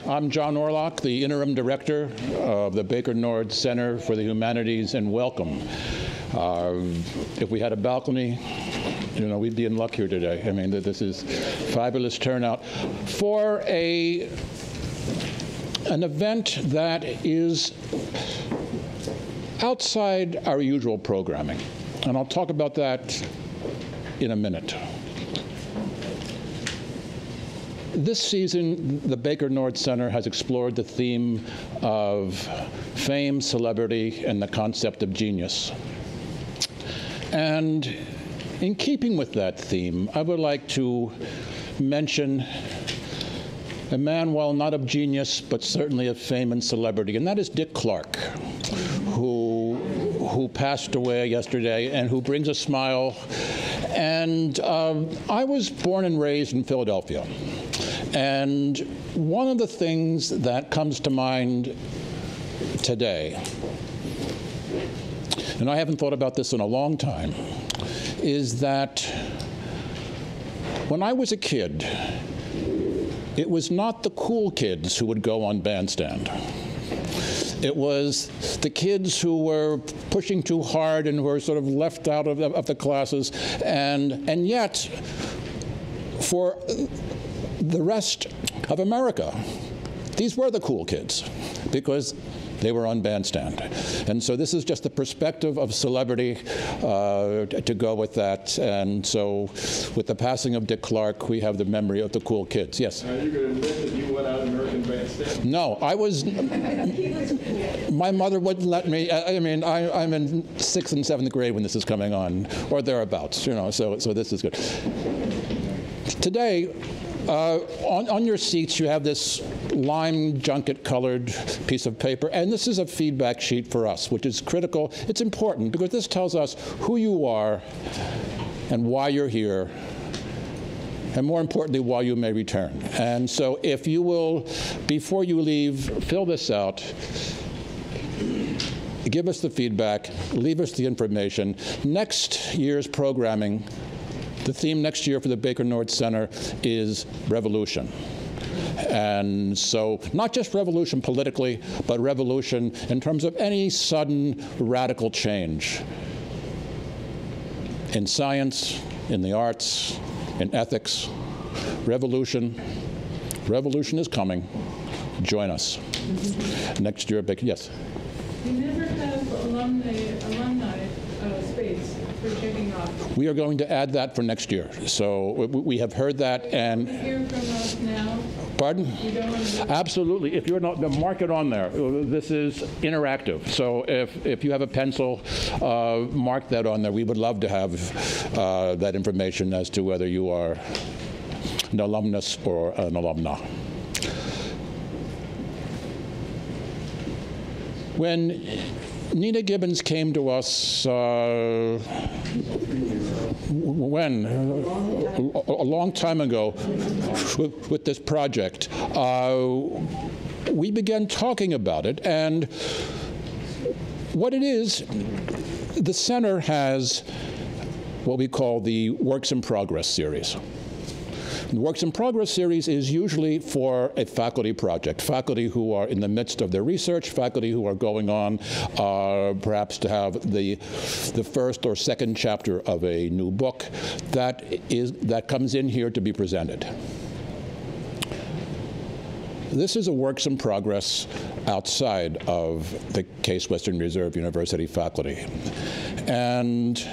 I'm John Orlock, the interim director of the Baker Nord Center for the Humanities, and welcome. If we had a balcony, you know, we'd be in luck here today. I mean, this is fabulous turnout for an event that is outside our usual programming. And I'll talk about that in a minute. This season, the Baker Nord Center has explored the theme of fame, celebrity, and the concept of genius. And in keeping with that theme, I would like to mention a man, while not of genius, but certainly of fame and celebrity, and that is Dick Clark, who passed away yesterday and who brings a smile. And I was born and raised in Philadelphia. And one of the things that comes to mind today, and I haven't thought about this in a long time, is that when I was a kid, it was not the cool kids who would go on Bandstand. It was the kids who were pushing too hard and were sort of left out of the classes. And yet, for the rest of America, these were the cool kids, because they were on Bandstand. And so this is just the perspective of celebrity to go with that. And so with the passing of Dick Clark, we have the memory of the cool kids. Yes? Are you going to admit that you went out American Bandstand? No, I was, my mother wouldn't let me. I mean, I'm in 6th and 7th grade when this is coming on, or thereabouts, you know, so this is good. Today, on your seats, you have this lime junket-colored piece of paper, and this is a feedback sheet for us, which is critical. It's important because this tells us who you are and why you're here, and more importantly, why you may return. And so if you will, before you leave, fill this out, give us the feedback, leave us the information. Next year's programming, the theme next year for the Baker Nord Center is revolution. And so not just revolution politically, but revolution in terms of any sudden radical change in science, in the arts, in ethics. Revolution is coming. Join us. Next year, Baker, yes? You never have alumni space for checking off. We are going to add that for next year. So we have heard that, and hear from us now. Pardon? You don't want to... Absolutely. If you're not, mark it on there. This is interactive. So if you have a pencil, mark that on there. We would love to have that information as to whether you are an alumnus or an alumna. When Nina Gibans came to us a long time ago with this project, we began talking about it. And what it is, the center has what we call the Works in Progress series. The Works in Progress series is usually for a faculty project, faculty who are in the midst of their research, faculty who are going on perhaps to have the first or second chapter of a new book that comes in here to be presented. This is a Works in Progress outside of the Case Western Reserve University faculty. And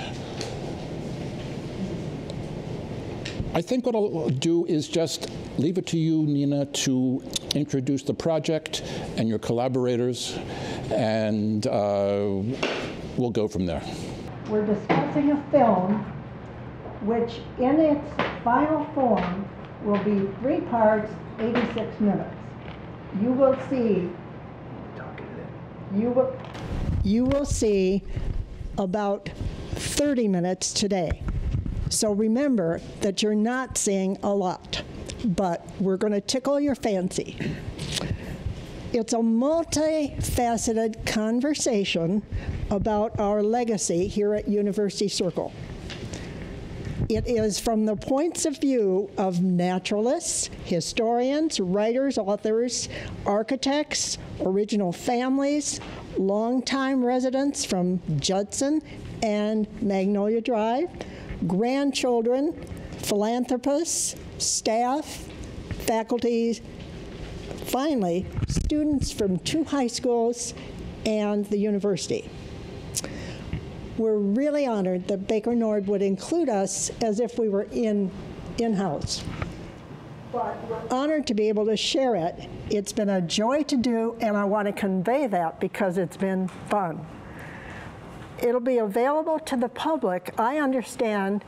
I think what I'll do is just leave it to you, Nina, to introduce the project and your collaborators, and we'll go from there. We're discussing a film which in its final form will be 3 parts, 86 minutes. You will see about 30 minutes today. So remember that you're not seeing a lot, but we're going to tickle your fancy. It's a multifaceted conversation about our legacy here at University Circle. It is from the points of view of naturalists, historians, writers, authors, architects, original families, longtime residents from Judson and Magnolia Drive, grandchildren, philanthropists, staff, faculty, finally, students from 2 high schools and the university. We're really honored that Baker Nord would include us as if we were in-house. But we're honored to be able to share it. It's been a joy to do, and I want to convey that because it's been fun. It'll be available to the public. I understand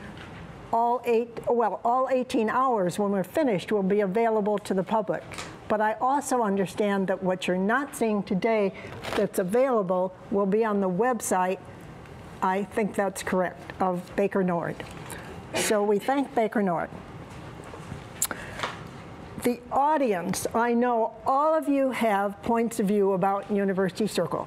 all 18 hours when we're finished will be available to the public. But I also understand that what you're not seeing today that's available will be on the website, I think that's correct, of Baker Nord. So we thank Baker Nord. The audience, I know all of you have points of view about University Circle.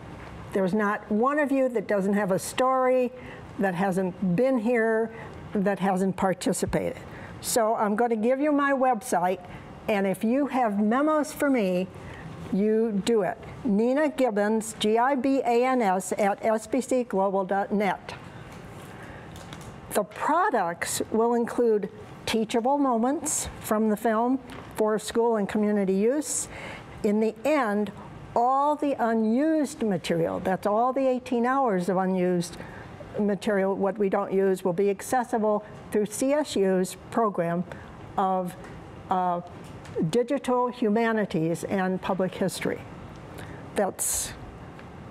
There's not one of you that doesn't have a story, that hasn't been here, that hasn't participated. So I'm going to give you my website, and if you have memos for me, you do it. Nina Gibans, G-I-B-A-N-S, at sbcglobal.net. The products will include teachable moments from the film for school and community use. In the end, all the unused material, that's all the 18 hours of unused material, what we don't use, will be accessible through CSU's program of digital humanities and public history.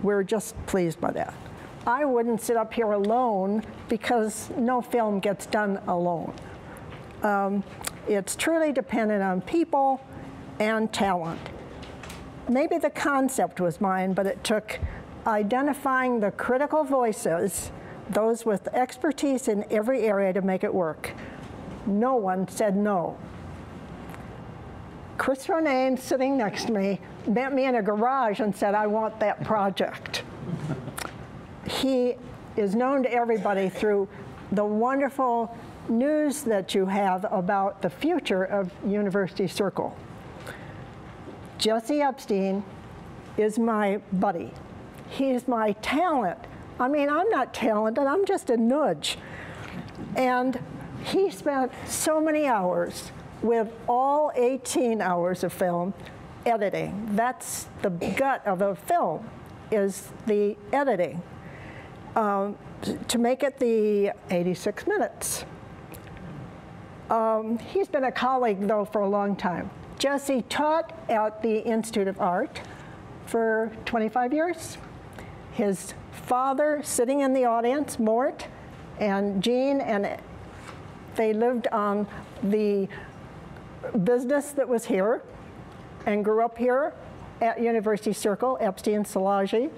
We're just pleased by that. I wouldn't sit up here alone because no film gets done alone. It's truly dependent on people and talent. Maybe the concept was mine, but it took identifying the critical voices, those with expertise in every area, to make it work. No one said no. Chris Roynane, sitting next to me, met me in a garage and said, I want that project. He is known to everybody through the wonderful news that you have about the future of University Circle. Jesse Epstein is my buddy. He's my talent. I mean, I'm not talented, I'm just a nudge. And he spent so many hours with all 18 hours of film editing. That's the gut of a film, is the editing, to make it the 86 minutes. He's been a colleague, though, for a long time. Jesse taught at the Institute of Art for 25 years. His father, sitting in the audience, Mort, and Jean, and they lived on the business that was here and grew up here at University Circle, Epstein Szilagyi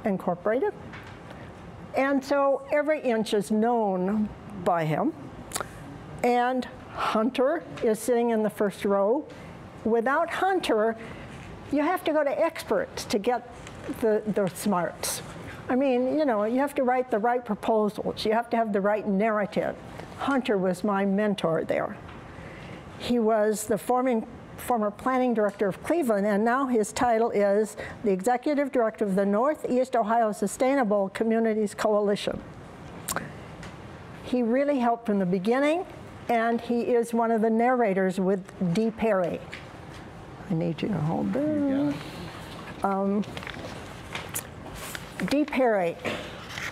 Incorporated. And so every inch is known by him. And Hunter is sitting in the first row. Without Hunter, you have to go to experts to get the smarts. I mean, you know, you have to write the right proposals. You have to have the right narrative. Hunter was my mentor there. He was the former planning director of Cleveland, and now his title is the executive director of the Northeast Ohio Sustainable Communities Coalition. He really helped from the beginning, and he is one of the narrators with Dee Perry. I need you to hold this. Dee Perry.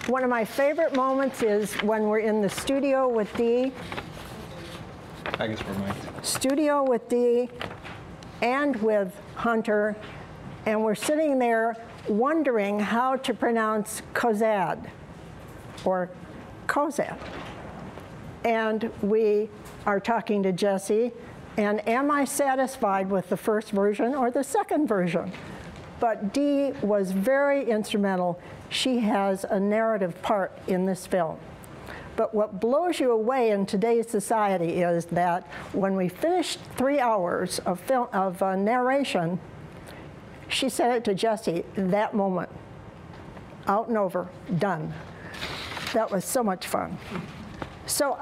One of my favorite moments is when we're in the studio with Dee. I guess we're mic'd. Studio with Dee and with Hunter, and we're sitting there wondering how to pronounce Kozad or Kozad. And we are talking to Jesse, and am I satisfied with the first version or the second version? But Dee was very instrumental. She has a narrative part in this film. But what blows you away in today's society is that when we finished 3 hours of narration, she said it to Jesse that moment, out and over, done. That was so much fun. So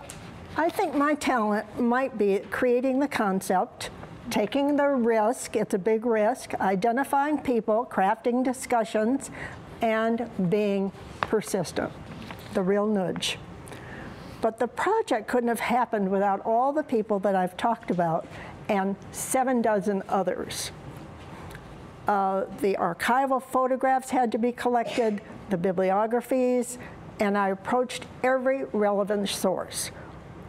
I think my talent might be creating the concept, taking the risk, it's a big risk, identifying people, crafting discussions, and being persistent, the real nudge. But the project couldn't have happened without all the people that I've talked about and 7 dozen others. The archival photographs had to be collected, the bibliographies, and I approached every relevant source.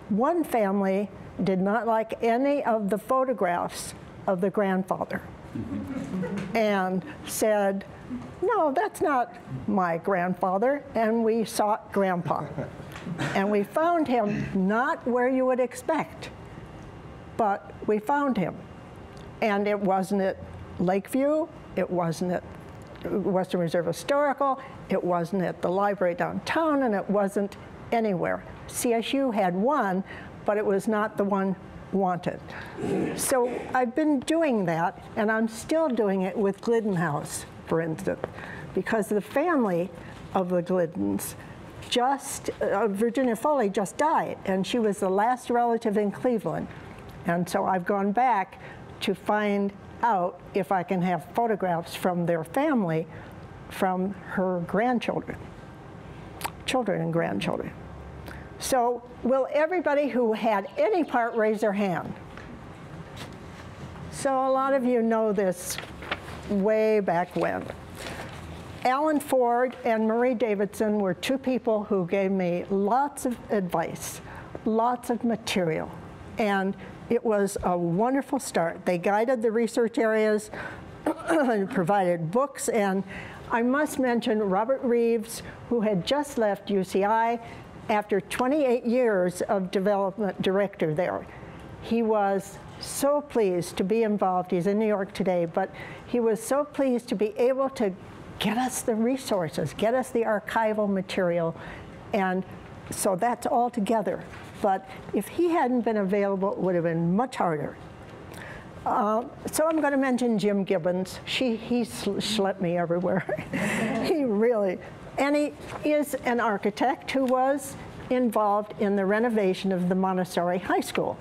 One family did not like any of the photographs of the grandfather and said, no, that's not my grandfather, and we sought Grandpa. And we found him not where you would expect, but we found him. And it wasn't at Lakeview, it wasn't at Western Reserve Historical, it wasn't at the library downtown, and it wasn't anywhere. CSU had one, but it was not the one wanted. So I've been doing that, and I'm still doing it with Glidden House, for instance, because the family of the Gliddens Virginia Foley just died, and she was the last relative in Cleveland. And so I've gone back to find out if I can have photographs from their family, from her grandchildren, children and grandchildren. So will everybody who had any part raise their hand? So a lot of you know this way back when. Alan Ford and Marie Davidson were 2 people who gave me lots of advice, lots of material, and it was a wonderful start. They guided the research areas, and provided books, and I must mention Robert Reeves, who had just left UCI after 28 years of development director there. He was so pleased to be involved. He's in New York today, but he was so pleased to be able to get us the resources, get us the archival material, and so that's all together. But if he hadn't been available, it would have been much harder. So I'm going to mention Jim Gibans. He schlepped me everywhere. He really, and he is an architect who was involved in the renovation of the Montessori High School.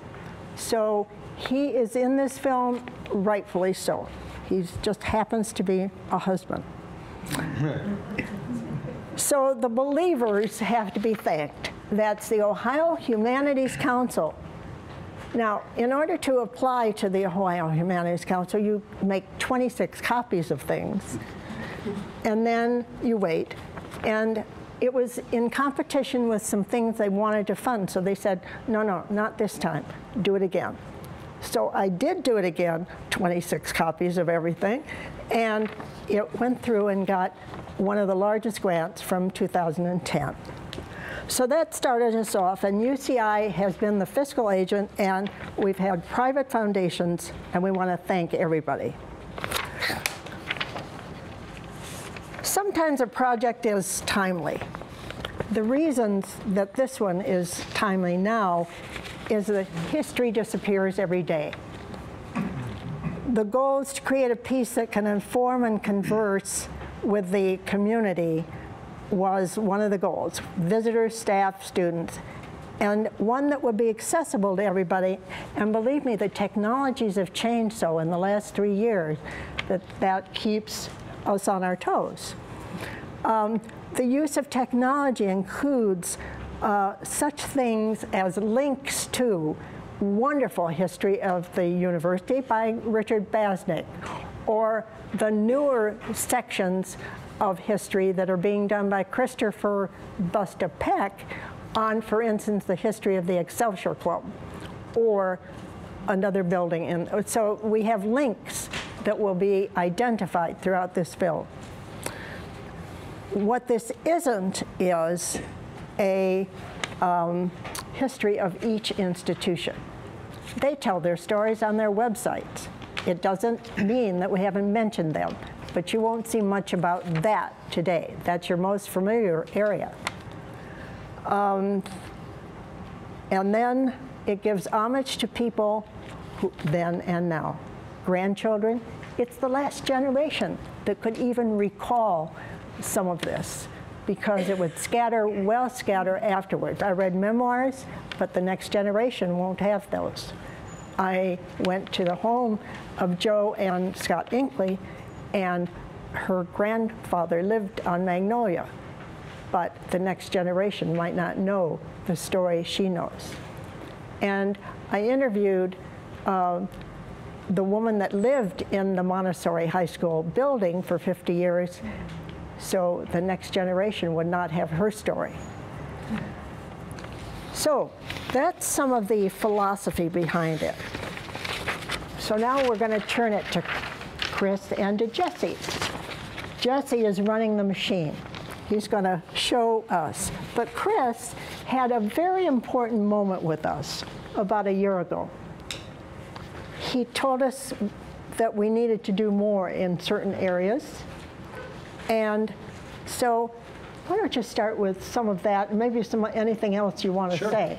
So he is in this film, rightfully so. He just happens to be a husband. So the believers have to be thanked. That's the Ohio Humanities Council. Now, in order to apply to the Ohio Humanities Council, you make 26 copies of things, and then you wait. And it was in competition with some things they wanted to fund, so they said, no, no, not this time, do it again. So I did do it again, 26 copies of everything, and it went through and got one of the largest grants from 2010. So that started us off, and UCI has been the fiscal agent, and we've had private foundations, and we want to thank everybody. Sometimes a project is timely. The reasons that this one is timely now is that history disappears every day. The goal is to create a piece that can inform and converse with the community was one of the goals, visitors, staff, students, and one that would be accessible to everybody. And believe me, the technologies have changed so in the last 3 years that keeps us on our toes. The use of technology includes such things as links to wonderful history of the university by Richard Basnick, or the newer sections of history that are being done by Christopher Busta Peck on, for instance, the history of the Excelsior Club or another building. And so we have links that will be identified throughout this film. What this isn't is a history of each institution. They tell their stories on their websites. It doesn't mean that we haven't mentioned them, but you won't see much about that today. That's your most familiar area. And then it gives homage to people who, then and now. Grandchildren, it's the last generation that could even recall some of this, because it would scatter afterwards. I read memoirs, but the next generation won't have those. I went to the home of Joe and Scott Inkley, and her grandfather lived on Magnolia, but the next generation might not know the story she knows. And I interviewed the woman that lived in the Montessori High School building for 50 years, so the next generation would not have her story. So that's some of the philosophy behind it. So now we're going to turn it to Chris and to Jesse. Jesse is running the machine. He's going to show us. But Chris had a very important moment with us about a year ago. He told us that we needed to do more in certain areas. And so why don't you start with some of that, and maybe anything else you want to say.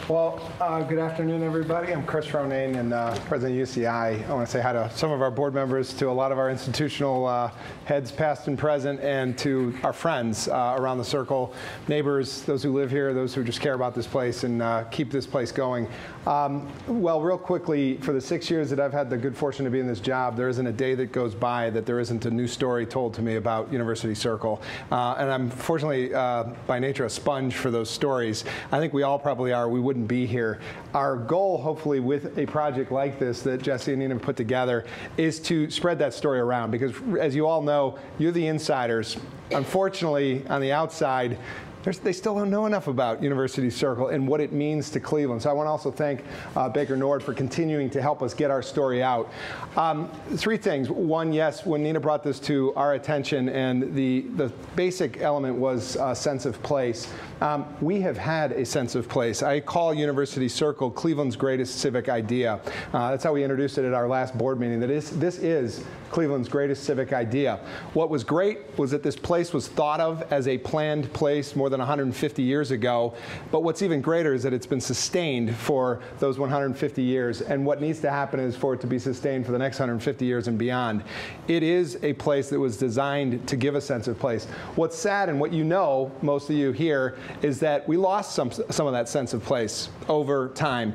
Well, good afternoon, everybody. I'm Chris Roynane, and President of UCI. I want to say hi to some of our board members, to a lot of our institutional heads, past and present, and to our friends around the circle, neighbors, those who live here, those who just care about this place and keep this place going. Well, real quickly, for the 6 years that I've had the good fortune to be in this job, there isn't a day that goes by that there isn't a new story told to me about University Circle. And I'm fortunately, by nature, a sponge for those stories. I think we all probably are. We wouldn't be here. Our goal, hopefully, with a project like this that Jesse and Nina put together is to spread that story around, because as you all know, you're the insiders. Unfortunately, on the outside, they still don't know enough about University Circle and what it means to Cleveland. So I want to also thank Baker Nord for continuing to help us get our story out. Three things. One, yes, when Nina brought this to our attention, and the basic element was a sense of place. We have had a sense of place. I call University Circle Cleveland's greatest civic idea. That's how we introduced it at our last board meeting. This is Cleveland's greatest civic idea. What was great was that this place was thought of as a planned place more than 150 years ago. But what's even greater is that it's been sustained for those 150 years. And what needs to happen is for it to be sustained for the next 150 years and beyond. It is a place that was designed to give a sense of place. What's sad, and what you know, most of you here, is that we lost some of that sense of place over time.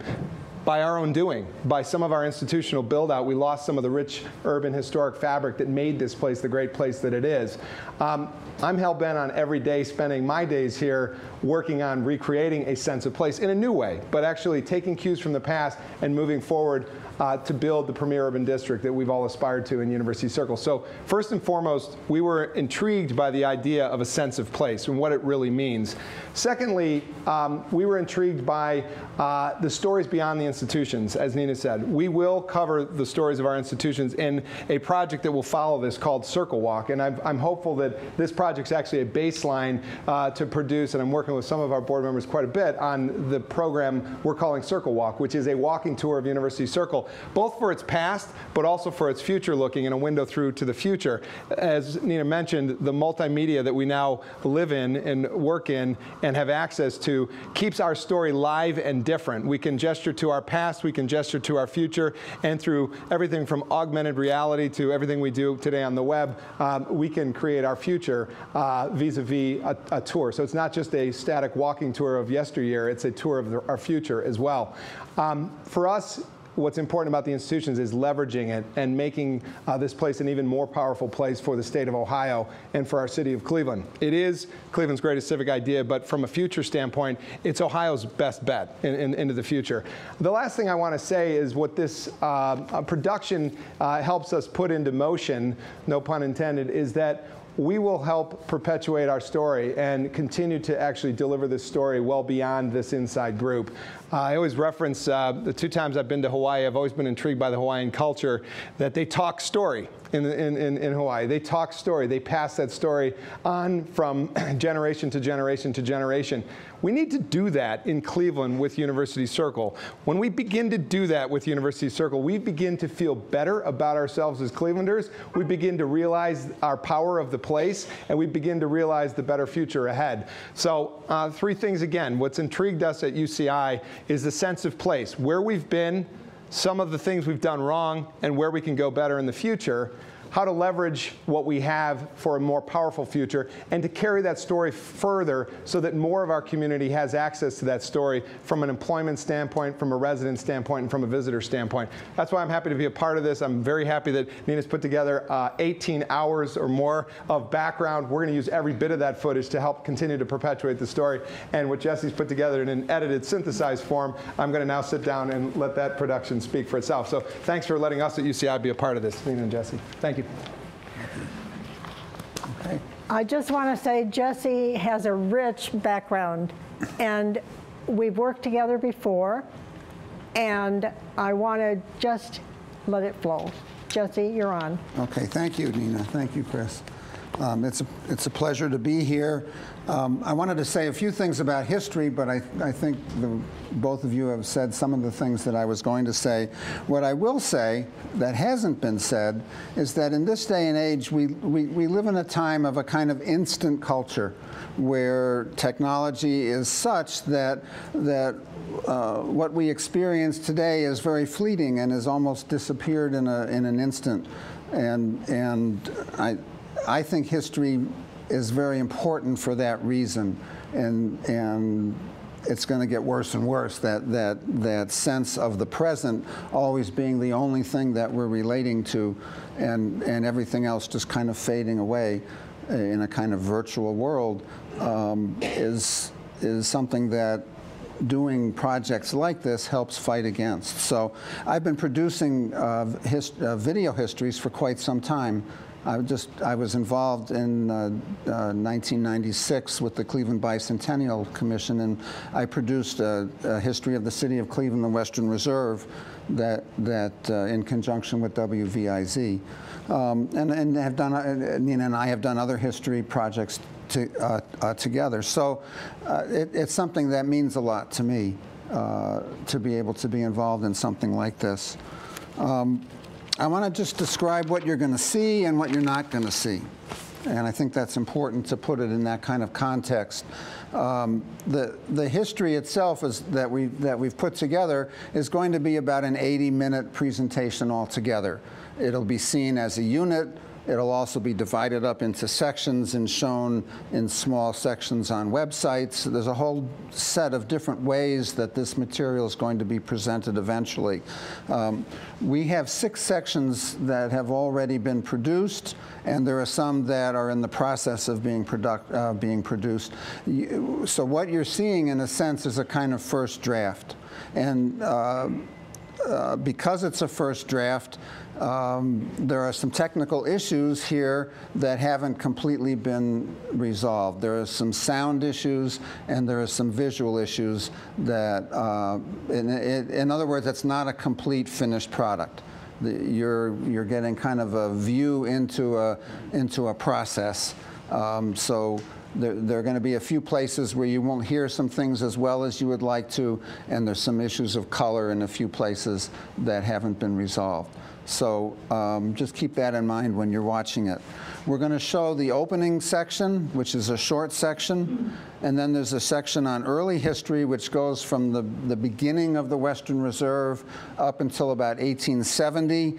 By our own doing, by some of our institutional build out, we lost some of the rich urban historic fabric that made this place the great place that it is. I'm hell-bent on every day spending my days here working on recreating a sense of place in a new way, but actually taking cues from the past and moving forward to build the premier urban district that we've all aspired to in University Circle. So first and foremost, we were intrigued by the idea of a sense of place and what it really means. Secondly, we were intrigued by the stories beyond the institutions, as Nina said. We will cover the stories of our institutions in a project that will follow this called Circle Walk, and I'm hopeful that this project's actually a baseline to produce, and I'm working with some of our board members quite a bit on the program we're calling Circle Walk, which is a walking tour of University Circle, both for its past, but also for its future looking, and a window through to the future. As Nina mentioned, the multimedia that we now live in and work in and have access to keeps our story live and different. We can gesture to our past, we can gesture to our future, and through everything from augmented reality to everything we do today on the web, we can create our future vis-a-vis a tour. So it's not just a static walking tour of yesteryear, it's a tour of our future as well. For us, what's important about the institutions is leveraging it and making this place an even more powerful place for the state of Ohio and for our city of Cleveland. It is Cleveland's greatest civic idea, but from a future standpoint, it's Ohio's best bet into the future. The last thing I want to say is what this production helps us put into motion, no pun intended, is that we will help perpetuate our story and continue to actually deliver this story well beyond this inside group. I always reference the 2 times I've been to Hawaii, I've always been intrigued by the Hawaiian culture, that they talk story in Hawaii. They talk story. They pass that story on from generation to generation to generation. We need to do that in Cleveland with University Circle. When we begin to do that with University Circle, we begin to feel better about ourselves as Clevelanders. We begin to realize our power of the place, and we begin to realize the better future ahead. So 3 things again. What's intrigued us at UCI is the sense of place, where we've been, some of the things we've done wrong, and where we can go better in the future. how to leverage what we have for a more powerful future, and to carry that story further so that more of our community has access to that story from an employment standpoint, from a resident standpoint, and from a visitor standpoint. That's why I'm happy to be a part of this. I'm very happy that Nina's put together 18 hours or more of background. We're going to use every bit of that footage to help continue to perpetuate the story. And what Jesse's put together in an edited, synthesized form, I'm going to now sit down and let that production speak for itself. So thanks for letting us at UCI be a part of this, Nina and Jesse. Thank you. Okay. I just want to say Jesse has a rich background, and we've worked together before, and I want to just let it flow. Jesse, you're on. Okay, thank you, Nina. Thank you, Chris. It's a pleasure to be here. I wanted to say a few things about history, but I think both of you have said some of the things that I was going to say. What I will say that hasn't been said is that in this day and age, we live in a time of a kind of instant culture where technology is such that what we experience today is very fleeting and has almost disappeared in an instant. And I think history is very important for that reason, and it's going to get worse and worse, that sense of the present always being the only thing that we're relating to, and everything else just kind of fading away in a kind of virtual world is something that doing projects like this helps fight against. So I've been producing video histories for quite some time. I was involved in 1996 with the Cleveland Bicentennial Commission, and I produced a history of the city of Cleveland, the Western Reserve, that in conjunction with WVIZ, and have done. Nina and I have done other history projects together. So it's something that means a lot to me to be able to be involved in something like this. I want to just describe what you're going to see and what you're not going to see. And I think that's important to put it in that kind of context. The history itself that we've put together is going to be about an 80-minute presentation altogether. It'll be seen as a unit. It'll also be divided up into sections and shown in small sections on websites. There's a whole set of different ways that this material is going to be presented eventually. We have 6 sections that have already been produced, and there are some that are in the process of being produced. So what you're seeing, in a sense, is a kind of first draft. And because it's a first draft, there are some technical issues here that haven't completely been resolved. There are some sound issues and there are some visual issues that, in other words, it's not a complete finished product. You're getting kind of a view into a process. So there are going to be a few places where you won't hear some things as well as you would like to, and there's some issues of color in a few places that haven't been resolved. So just keep that in mind when you're watching it. We're going to show the opening section, which is a short section, and then there's a section on early history, which goes from the beginning of the Western Reserve up until about 1870.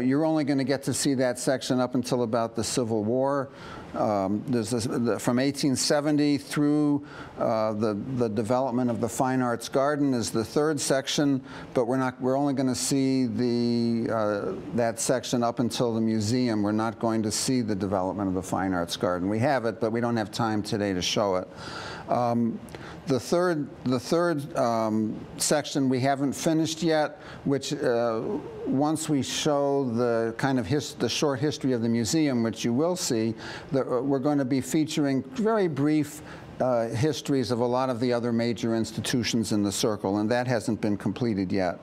You're only going to get to see that section up until about the Civil War. There's from 1870 through the development of the Fine Arts Garden is the 3rd section, but we're only going to see that section up until the museum. We're not going to see the development of the Fine Arts Garden. We have it, but we don't have time today to show it. The third section we haven't finished yet, which once we show the kind of the short history of the museum, which you will see, we're going to be featuring very brief histories of a lot of the other major institutions in the circle, and that hasn't been completed yet.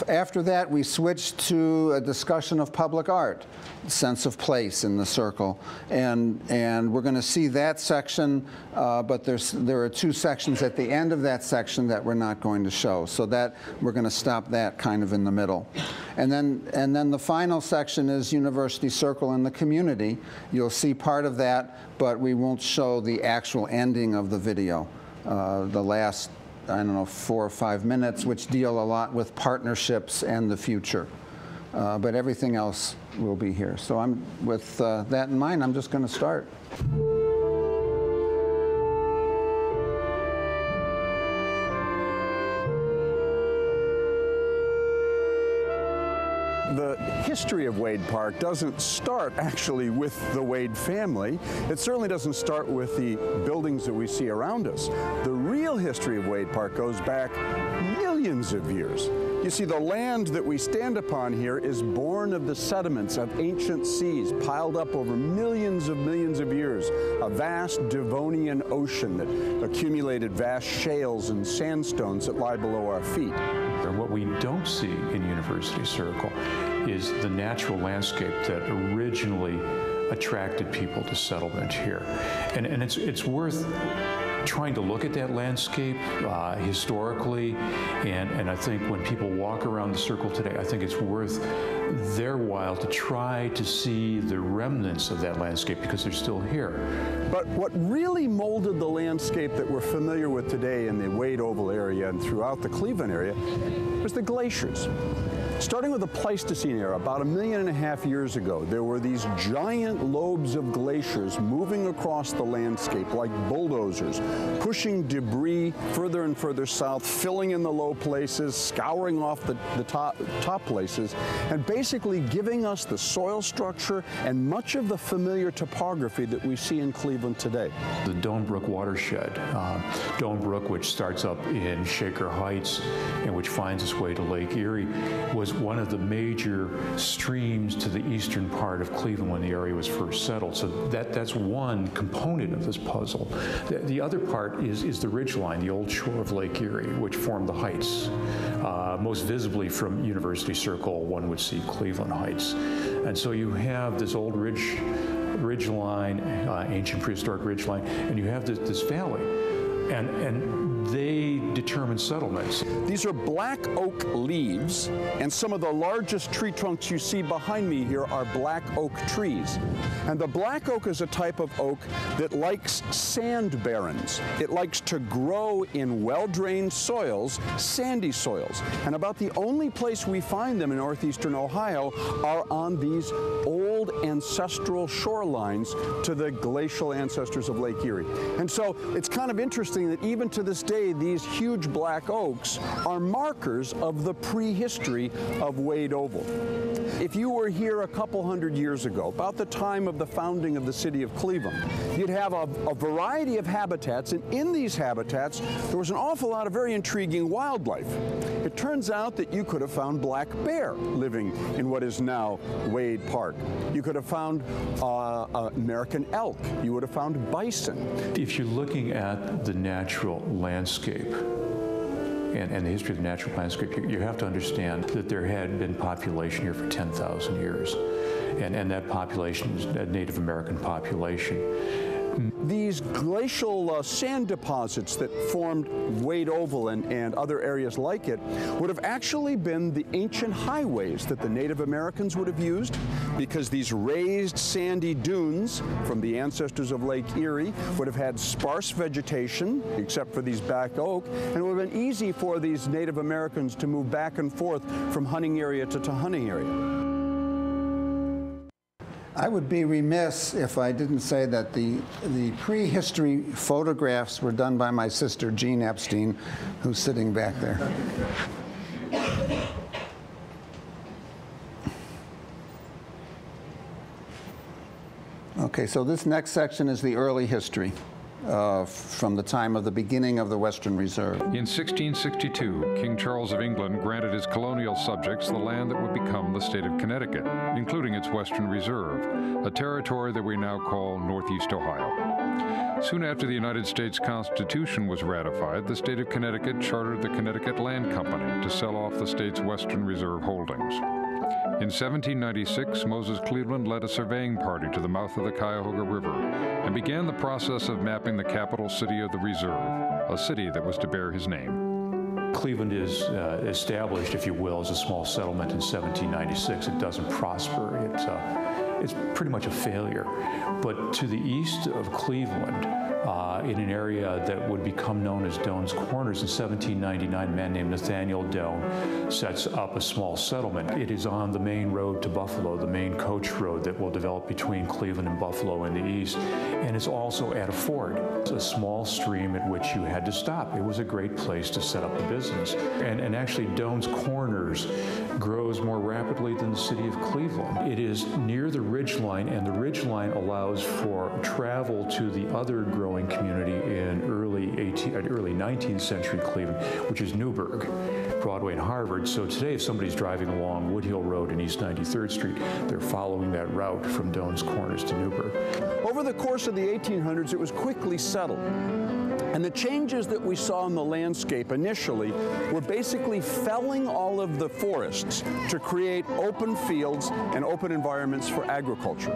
After that, we switched to a discussion of public art, sense of place in the circle, and we're going to see that section, but there are 2 sections at the end of that section that we're not going to show, so that we're going to stop that kind of in the middle. And then the final section is University Circle and the community. You'll see part of that, but we won't show the actual ending of the video, the last, I don't know, 4 or 5 minutes, which deal a lot with partnerships and the future. but everything else will be here. So with that in mind, I'm just going to start. The history of Wade Park doesn't start actually with the Wade family. It certainly doesn't start with the buildings that we see around us. The real history of Wade Park goes back millions of years. You see, the land that we stand upon here is born of the sediments of ancient seas piled up over millions of years, a vast Devonian ocean that accumulated vast shales and sandstones that lie below our feet. What we don't see in University Circle is the natural landscape that originally attracted people to settlement here. And it's worth trying to look at that landscape historically, and I think when people walk around the circle today, I think it's worth their while to try to see the remnants of that landscape because they're still here. But what really molded the landscape that we're familiar with today in the Wade Oval area and throughout the Cleveland area was the glaciers. Starting with the Pleistocene era, about 1.5 million years ago, there were these giant lobes of glaciers moving across the landscape like bulldozers, pushing debris further and further south, filling in the low places, scouring off the top places, and basically giving us the soil structure and much of the familiar topography that we see in Cleveland today. The Doan Brook watershed, Doan Brook, which starts up in Shaker Heights and which finds its way to Lake Erie, was one of the major streams to the eastern part of Cleveland when the area was first settled. So that's one component of this puzzle. The other part is the ridgeline, the old shore of Lake Erie, which formed the heights. Most visibly from University Circle, one would see Cleveland Heights. And so you have this old ridgeline, ancient prehistoric ridgeline, and you have this valley. And they determine settlements. These are black oak leaves, and some of the largest tree trunks you see behind me here are black oak trees. And the black oak is a type of oak that likes sand barrens. It likes to grow in well-drained soils, sandy soils. And about the only place we find them in northeastern Ohio are on these old ancestral shorelines to the glacial ancestors of Lake Erie. And so it's kind of interesting that even to this day, these huge black oaks are markers of the prehistory of Wade Oval. If you were here a couple hundred years ago, about the time of the founding of the city of Cleveland, you'd have a variety of habitats, and in these habitats, there was an awful lot of very intriguing wildlife. It turns out that you could have found black bear living in what is now Wade Park. You could have found American elk. You would have found bison. If you're looking at the natural landscape and the history of the natural landscape, you have to understand that there had been population here for 10,000 years. And that population is a Native American population. These glacial sand deposits that formed Wade Oval and other areas like it would have actually been the ancient highways that the Native Americans would have used, because these raised sandy dunes from the ancestors of Lake Erie would have had sparse vegetation, except for these black oak, and it would have been easy for these Native Americans to move back and forth from hunting area to hunting area. I would be remiss if I didn't say that the prehistory photographs were done by my sister, Jean Epstein, who's sitting back there. Okay, so this next section is the early history. From the time of the beginning of the Western Reserve. In 1662, King Charles of England granted his colonial subjects the land that would become the state of Connecticut, including its Western Reserve, a territory that we now call Northeast Ohio. Soon after the United States Constitution was ratified, the state of Connecticut chartered the Connecticut Land Company to sell off the state's Western Reserve holdings. In 1796, Moses Cleveland led a surveying party to the mouth of the Cuyahoga River and began the process of mapping the capital city of the Reserve, a city that was to bear his name. Cleveland is established, if you will, as a small settlement in 1796. It doesn't prosper. it's pretty much a failure. But to the east of Cleveland, in an area that would become known as Doan's Corners, in 1799, a man named Nathaniel Doan sets up a small settlement. It is on the main road to Buffalo, the main coach road that will develop between Cleveland and Buffalo in the east, and it's also at a ford. It's a small stream at which you had to stop. It was a great place to set up a business. And actually, Doan's Corners grows more rapidly than the city of Cleveland. It is near the ridgeline, and the ridgeline allows for travel to the other growing community in early 19th century Cleveland, which is Newburgh, Broadway, and Harvard. So today, if somebody's driving along Woodhill Road and East 93rd Street, they're following that route from Doan's Corners to Newburgh. Over the course of the 1800s, it was quickly settled. And the changes that we saw in the landscape initially were basically felling all of the forests to create open fields and open environments for agriculture.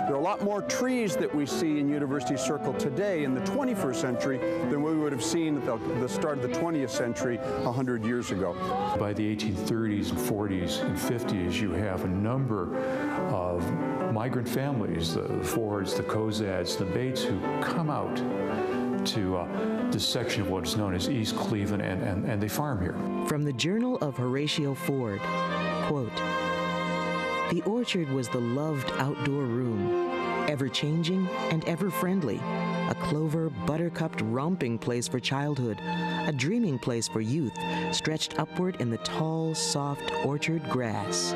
There are a lot more trees that we see in University Circle today in the 21st century than we would have seen at the start of the 20th century 100 years ago. By the 1830s and 40s and 50s, you have a number of migrant families, the Fords, the Cozads, the Bates, who come out to this section of what's known as East Cleveland, and they farm here. From the Journal of Horatio Ford, quote, "The orchard was the loved outdoor room, ever-changing and ever-friendly, a clover, buttercupped romping place for childhood, a dreaming place for youth, stretched upward in the tall, soft orchard grass."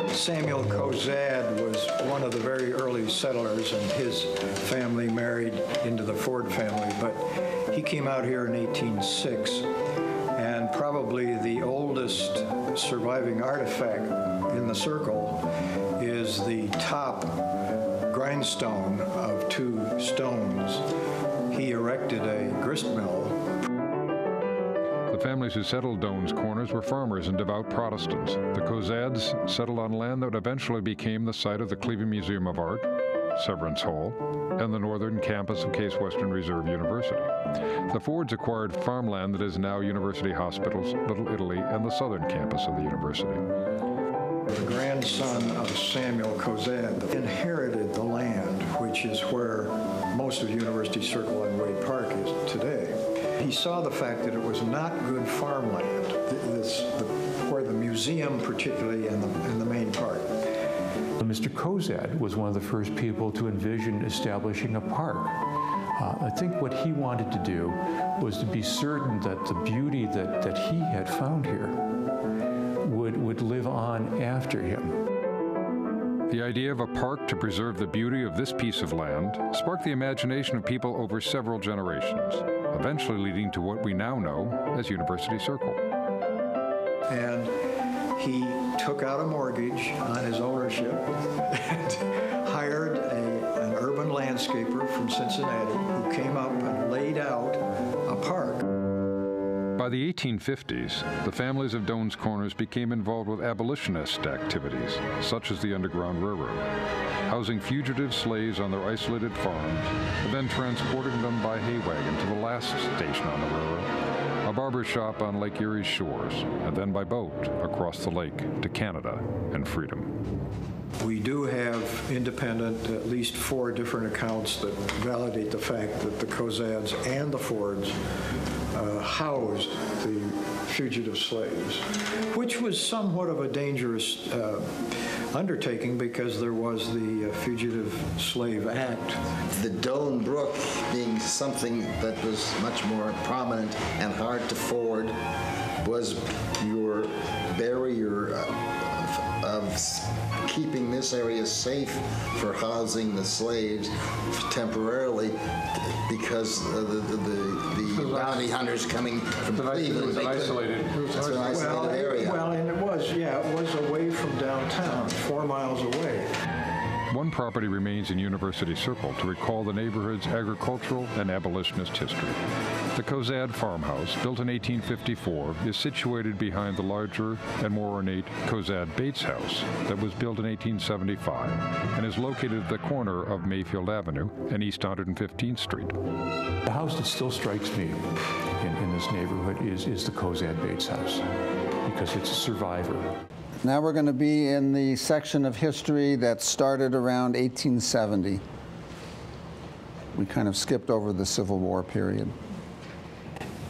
Samuel Cozad was one of the very early settlers, and his family married into the Ford family, but he came out here in 1806, and probably the oldest surviving artifact in the circle is the top grindstone of 2 stones. He erected a grist mill. The families who settled Doan's Corners were farmers and devout Protestants. The Cozads settled on land that eventually became the site of the Cleveland Museum of Art, Severance Hall, and the northern campus of Case Western Reserve University. The Fords acquired farmland that is now University Hospitals, Little Italy, and the southern campus of the university. The grandson of Samuel Cozad inherited the land, which is where most of University Circle and Wade Park is today. He saw the fact that it was not good farmland, where the museum particularly and the main park. Mr. Cozad was one of the first people to envision establishing a park. I think what he wanted to do was to be certain that the beauty that he had found here would live on after him. The idea of a park to preserve the beauty of this piece of land sparked the imagination of people over several generations, eventually leading to what we now know as University Circle. And he took out a mortgage on his ownership and hired an urban landscaper from Cincinnati who came up and laid out a park. By the 1850s, the families of Doan's Corners became involved with abolitionist activities, such as the Underground Railroad, housing fugitive slaves on their isolated farms, and then transporting them by hay wagon to the last station on the railroad, a barber shop on Lake Erie's shores, and then by boat across the lake to Canada and freedom. We do have independent, at least 4 different accounts that validate the fact that the Cozads and the Fords housed the fugitive slaves, which was somewhat of a dangerous undertaking because there was the Fugitive Slave Act. The Doan Brook being something that was much more prominent and hard to ford was your barrier of keeping this area safe for housing the slaves temporarily, because the bounty hunters coming from Cleveland. It was an isolated area. Well, and it was away from downtown, 4 miles away. One property remains in University Circle to recall the neighborhood's agricultural and abolitionist history. The Cozad farmhouse, built in 1854, is situated behind the larger and more ornate Cozad Bates house that was built in 1875 and is located at the corner of Mayfield Avenue and East 115th Street. The house that still strikes me in this neighborhood is the Cozad Bates house, because it's a survivor. Now we're going to be in the section of history that started around 1870. We kind of skipped over the Civil War period.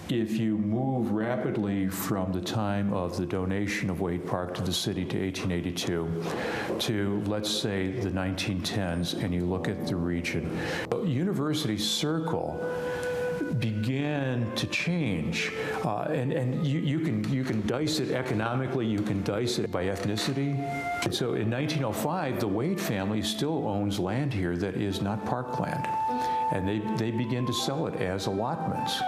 If you move rapidly from the time of the donation of Wade Park to the city to 1882 to, let's say, the 1910s, and you look at the region, University Circle began to change, and you can dice it economically, you can dice it by ethnicity. And so in 1905, the Wade family still owns land here that is not parkland, and they begin to sell it as allotments.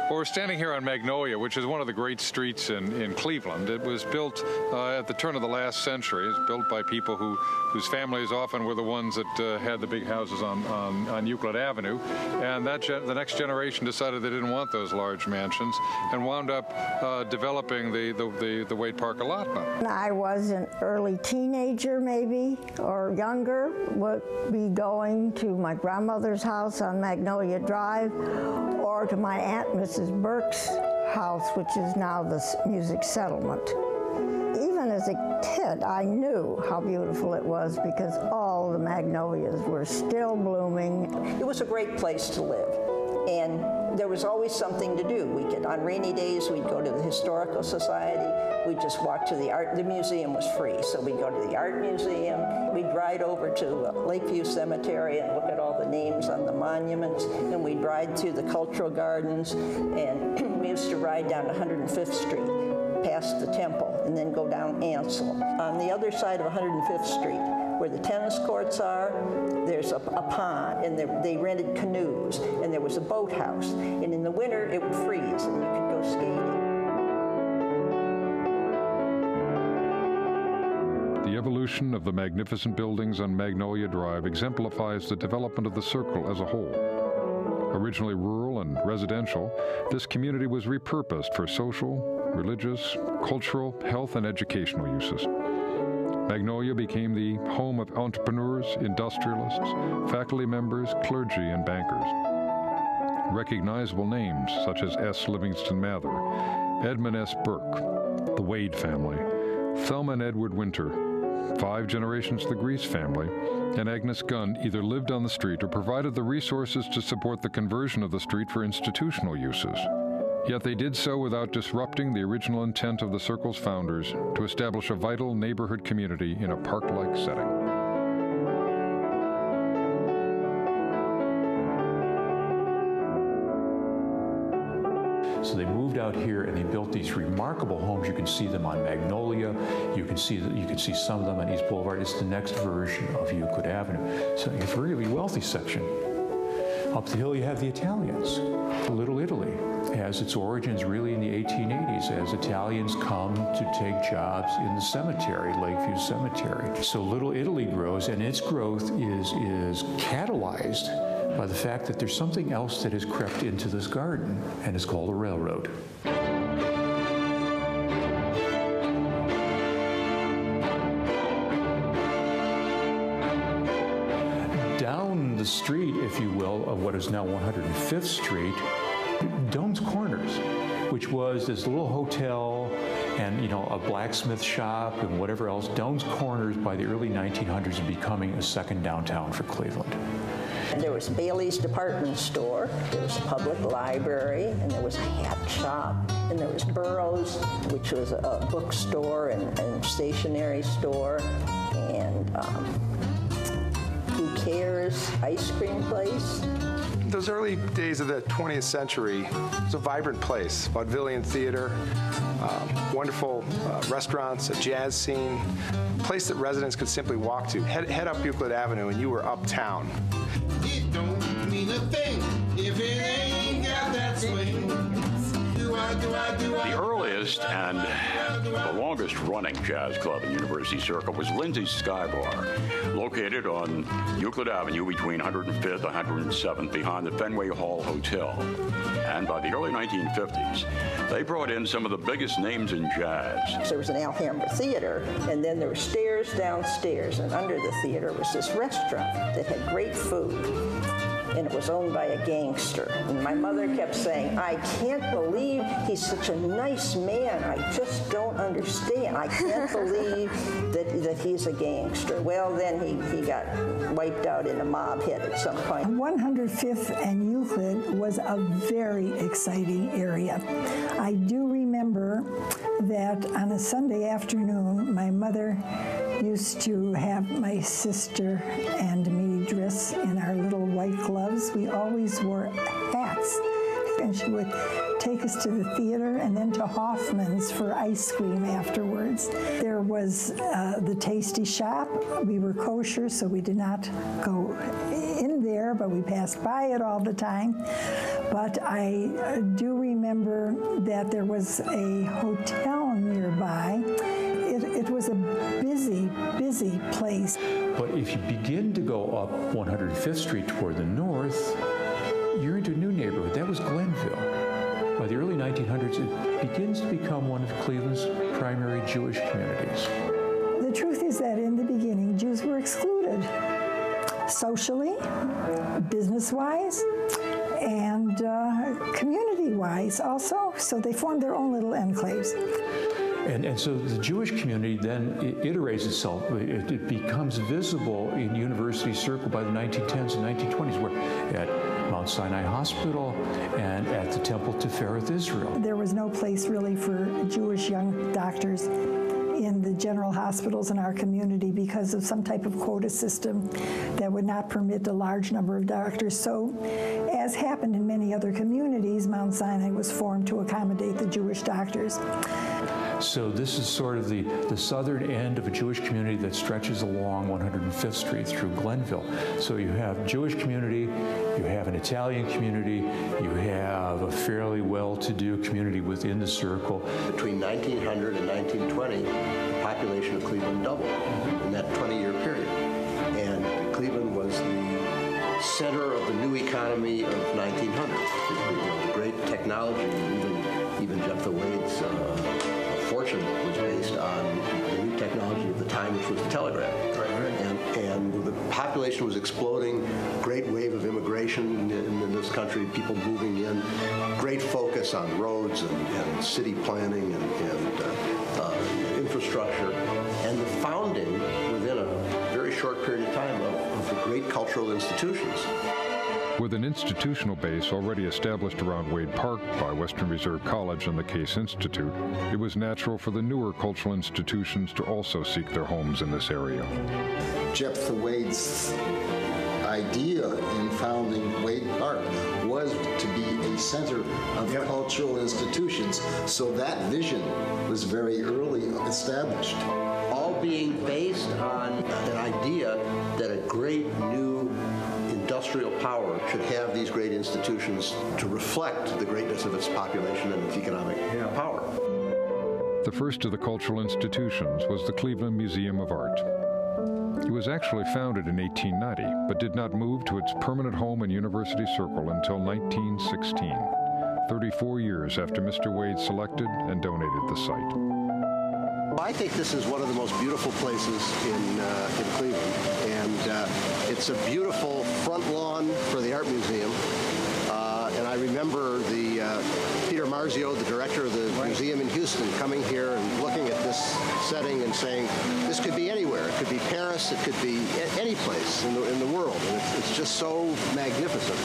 Well, we're standing here on Magnolia, which is one of the great streets in Cleveland. It was built at the turn of the last century. It was built by people whose families often were the ones that had the big houses on Euclid Avenue. And the next generation decided they didn't want those large mansions and wound up developing the Wade Park allotment. I was an early teenager, maybe, or younger, would be going to my grandmother's house on Magnolia Drive, or to my Aunt Mrs. Burke's house, which is now the Music Settlement. Even as a kid, I knew how beautiful it was because all the magnolias were still blooming. It was a great place to live, and there was always something to do. On rainy days, we'd go to the Historical Society. We'd just walk to the art. The museum was free, so we'd go to the art museum. We'd ride over to Lakeview Cemetery and look at all the names on the monuments, and we'd ride through the cultural gardens, and we used to ride down 105th Street, past the temple, and then go down Ansel. On the other side of 105th Street, where the tennis courts are, there's a pond, and they rented canoes, and there was a boathouse, and in the winter it would freeze, and you could go skating. The evolution of the magnificent buildings on Magnolia Drive exemplifies the development of the Circle as a whole. Originally rural and residential, this community was repurposed for social, religious, cultural, health, and educational uses. Magnolia became the home of entrepreneurs, industrialists, faculty members, clergy, and bankers. Recognizable names such as S. Livingston Mather, Edmund S. Burke, the Wade family, Thelma and Edward Winter, 5 generations of the Grease family, and Agnes Gunn either lived on the street or provided the resources to support the conversion of the street for institutional uses. Yet they did so without disrupting the original intent of the Circle's founders to establish a vital neighborhood community in a park-like setting. So they moved out here and they built these remarkable homes. You can see them on Magnolia. You can see some of them on East Boulevard. It's the next version of Euclid Avenue. So you have a really wealthy section. Up the hill you have the Italians. Little Italy has its origins really in the 1880s as Italians come to take jobs in the cemetery, Lakeview Cemetery. So Little Italy grows, and its growth is catalyzed by the fact that there's something else that has crept into this garden, and it's called a railroad. Down the street, if you will, of what is now 105th Street, Doan's Corners, which was this little hotel and, you know, a blacksmith shop and whatever else. Doan's Corners by the early 1900s is becoming a second downtown for Cleveland. And there was Bailey's department store, there was a public library, and there was a hat shop, and there was Burroughs, which was a bookstore and stationery store, and Who Cares ice cream place. Those early days of the 20th century, it was a vibrant place. Vaudevillian theater, wonderful restaurants, a jazz scene, a place that residents could simply walk to. Head up Euclid Avenue and you were uptown. It don't mean a thing if it ain't got that swing. The earliest and the longest running jazz club in University Circle was Lindsay's Sky Bar, located on Euclid Avenue between 105th and 107th behind the Fenway Hall Hotel. And by the early 1950s, they brought in some of the biggest names in jazz. There was an Alhambra theater, and then there were stairs downstairs, and under the theater was this restaurant that had great food. And it was owned by a gangster. And my mother kept saying, I can't believe he's such a nice man. I just don't understand. I can't believe that he's a gangster. Well, then he got wiped out in a mob hit at some point. 105th and Euclid was a very exciting area. I do remember that on a Sunday afternoon, my mother used to have my sister and me dress in our little white gloves. We always wore hats, and she would take us to the theater and then to Hoffman's for ice cream afterwards. There was the Tasty Shop. We were kosher, so we did not go in there, but we passed by it all the time. But I do remember that there was a hotel nearby. It was a busy, busy place. But if you begin to go up 105th Street toward the north, you're into a new neighborhood. That was Glenville. By the early 1900s, it begins to become one of Cleveland's primary Jewish communities. The truth is that in the beginning, Jews were excluded, socially, business-wise, and community-wise also, so they formed their own little enclaves. And so the Jewish community then iterates itself. It becomes visible in University Circle by the 1910s and 1920s, where at Mount Sinai Hospital and at the Temple Tifereth Israel. There was no place really for Jewish young doctors in the general hospitals in our community because of some type of quota system that would not permit a large number of doctors. So, as happened in many other communities, Mount Sinai was formed to accommodate the Jewish doctors. So this is sort of the southern end of a Jewish community that stretches along 105th Street through Glenville. So you have Jewish community, you have an Italian community, you have a fairly well-to-do community within the circle. Between 1900 and 1920, the population of Cleveland doubled in that 20-year period. And Cleveland was the center of the new economy of 1900. The great technology, even Jephthah Wade's fortune was based on the new technology of the time, which was the telegraph. And the population was exploding, great wave of immigration in this country, people moving in, great focus on roads and city planning and infrastructure, and the founding within a very short period of time of the great cultural institutions. With an institutional base already established around Wade Park by Western Reserve College and the Case Institute, it was natural for the newer cultural institutions to also seek their homes in this area. Jephthah Wade's idea in founding Wade Park was to be a center of cultural institutions, so that vision was very early established. All being based on an idea that a great new industrial power should have these great institutions to reflect the greatness of its population and its economic power. The first of the cultural institutions was the Cleveland Museum of Art. It was actually founded in 1890, but did not move to its permanent home in University Circle until 1916, 34 years after Mr. Wade selected and donated the site. I think this is one of the most beautiful places in Cleveland, and it's a beautiful front lawn for the Art Museum. And I remember Peter Marzio, the director of the museum in Houston, coming here and looking at this setting and saying, this could be anywhere. It could be Paris. It could be any place in the world. And it's just so magnificent.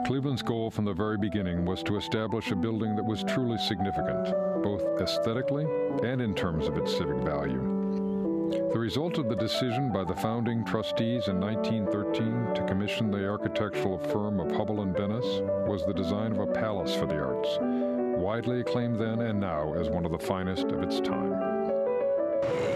Cleveland's goal from the very beginning was to establish a building that was truly significant, both aesthetically and in terms of its civic value. The result of the decision by the founding trustees in 1913 to commission the architectural firm of Hubble and Bennis was the design of a palace for the arts, widely acclaimed then and now as one of the finest of its time.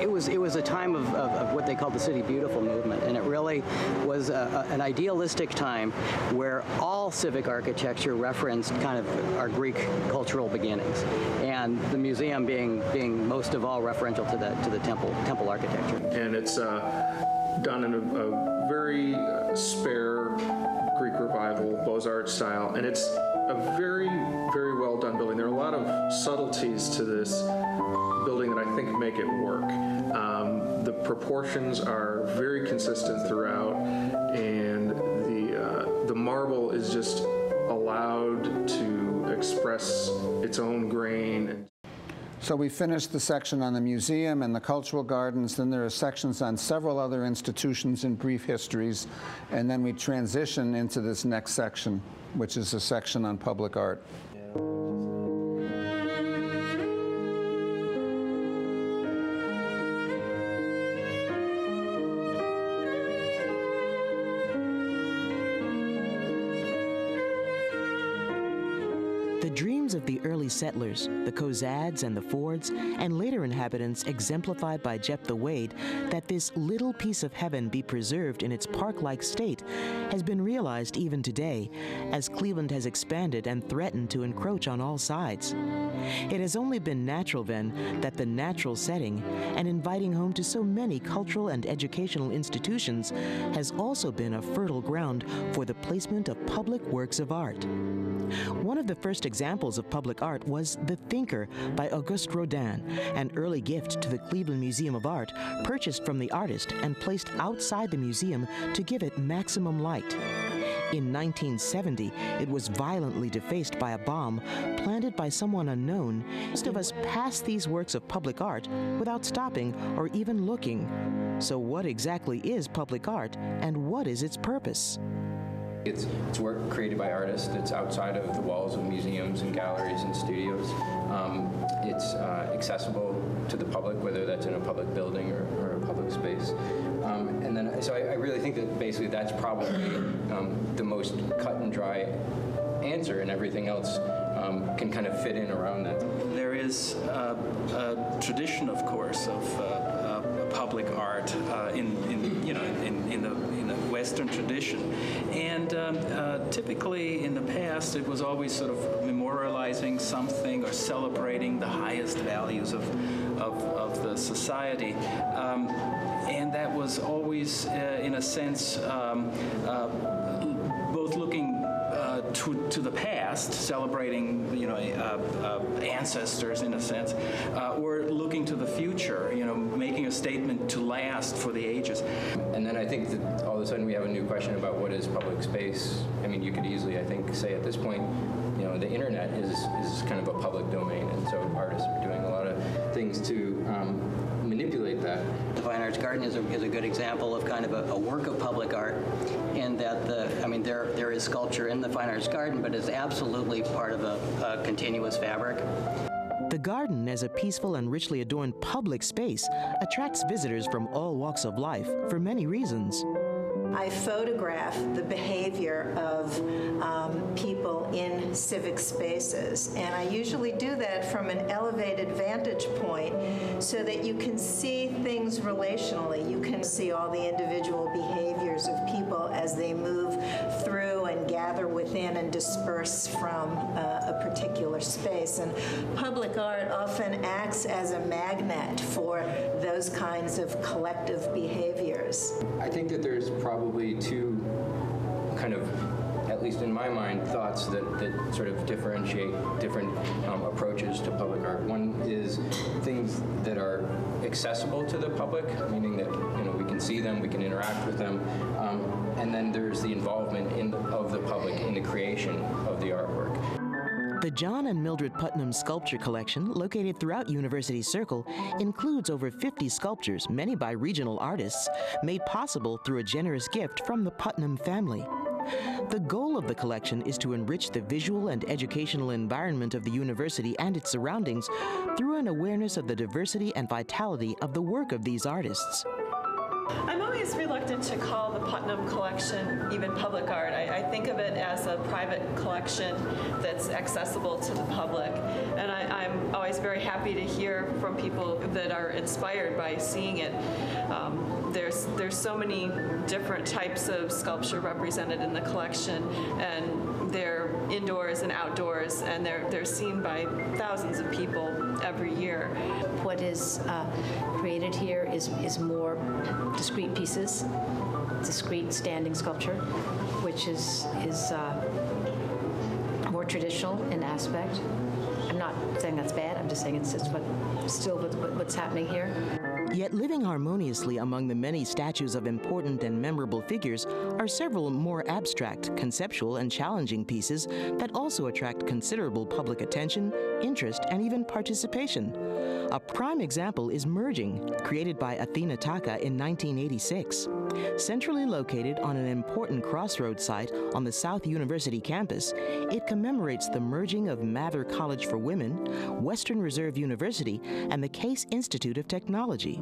It was a time of what they called the City Beautiful movement, and it really was an idealistic time where all civic architecture referenced kind of our Greek cultural beginnings, and the museum being most of all referential to the temple architecture. And it's done in a very spare Greek revival, Beaux-Arts style, and it's a very, very well done building. There are a lot of subtleties to this building that I think make it work. The proportions are very consistent throughout, and the marble is just allowed to express its own grain. So we finished the section on the museum and the cultural gardens. Then there are sections on several other institutions and brief histories. And then we transition into this next section, which is a section on public art. The dreams of the early settlers, the Cozads and the Fords, and later inhabitants exemplified by Jephthah Wade, that this little piece of heaven be preserved in its park-like state, has been realized even today, as Cleveland has expanded and threatened to encroach on all sides. It has only been natural, then, that the natural setting and inviting home to so many cultural and educational institutions has also been a fertile ground for the placement of public works of art. One of the first examples of public art was The Thinker by Auguste Rodin, an early gift to the Cleveland Museum of Art, purchased from the artist and placed outside the museum to give it maximum light. In 1970, it was violently defaced by a bomb planted by someone unknown. Most of us pass these works of public art without stopping or even looking. So what exactly is public art, and what is its purpose? It's work created by artists. It's outside of the walls of museums and galleries and studios. It's accessible to the public, whether that's in a public building or a public space. And then, so I really think that basically that's probably the most cut and dry answer, and everything else can kind of fit in around that. There is a tradition, of course, of public art in the Western tradition, and typically in the past it was always sort of memorializing something or celebrating the highest values of the society, and that was always in a sense both looking to the past, celebrating ancestors in a sense, or looking to the future, making a statement to last for the ages. And then I think that all of a sudden we have a new question about what is public space. I mean, you could easily, I think, say at this point, the internet is kind of a public domain, and so artists are doing a lot of things to manipulate that. The Fine Arts Garden is a good example of kind of a work of public art, in that there is sculpture in the Fine Arts Garden, but it's absolutely part of a continuous fabric. The garden, as a peaceful and richly adorned public space, attracts visitors from all walks of life for many reasons. I photograph the behavior of people in civic spaces, and I usually do that from an elevated vantage point so that you can see things relationally. You can see all the individual behaviors of people as they move through and gather within and disperse from a particular space. And public art often acts as a magnet for those kinds of collective behaviors. I think that there's probably two kind of, at least in my mind, thoughts that sort of differentiate different approaches to public art. One is things that are accessible to the public, meaning that we can see them, we can interact with them, and then there's the involvement of the public in the creation of the artwork. The John and Mildred Putnam Sculpture Collection, located throughout University Circle, includes over 50 sculptures, many by regional artists, made possible through a generous gift from the Putnam family. The goal of the collection is to enrich the visual and educational environment of the university and its surroundings through an awareness of the diversity and vitality of the work of these artists. I'm always reluctant to call the Putnam collection even public art. I think of it as a private collection that's accessible to the public. And I'm always very happy to hear from people that are inspired by seeing it. There's so many different types of sculpture represented in the collection, and they're indoors and outdoors, and they're seen by thousands of people every year. What is created here is more discrete pieces, discrete standing sculpture, which is more traditional in aspect. I'm not saying that's bad, I'm just saying it's still what's happening here. Yet living harmoniously among the many statues of important and memorable figures are several more abstract, conceptual, and challenging pieces that also attract considerable public attention, interest, and even participation. A prime example is Merging, created by Athena Taka in 1986. Centrally located on an important crossroads site on the South University campus, it commemorates the merging of Mather College for Women, Western Reserve University, and the Case Institute of Technology.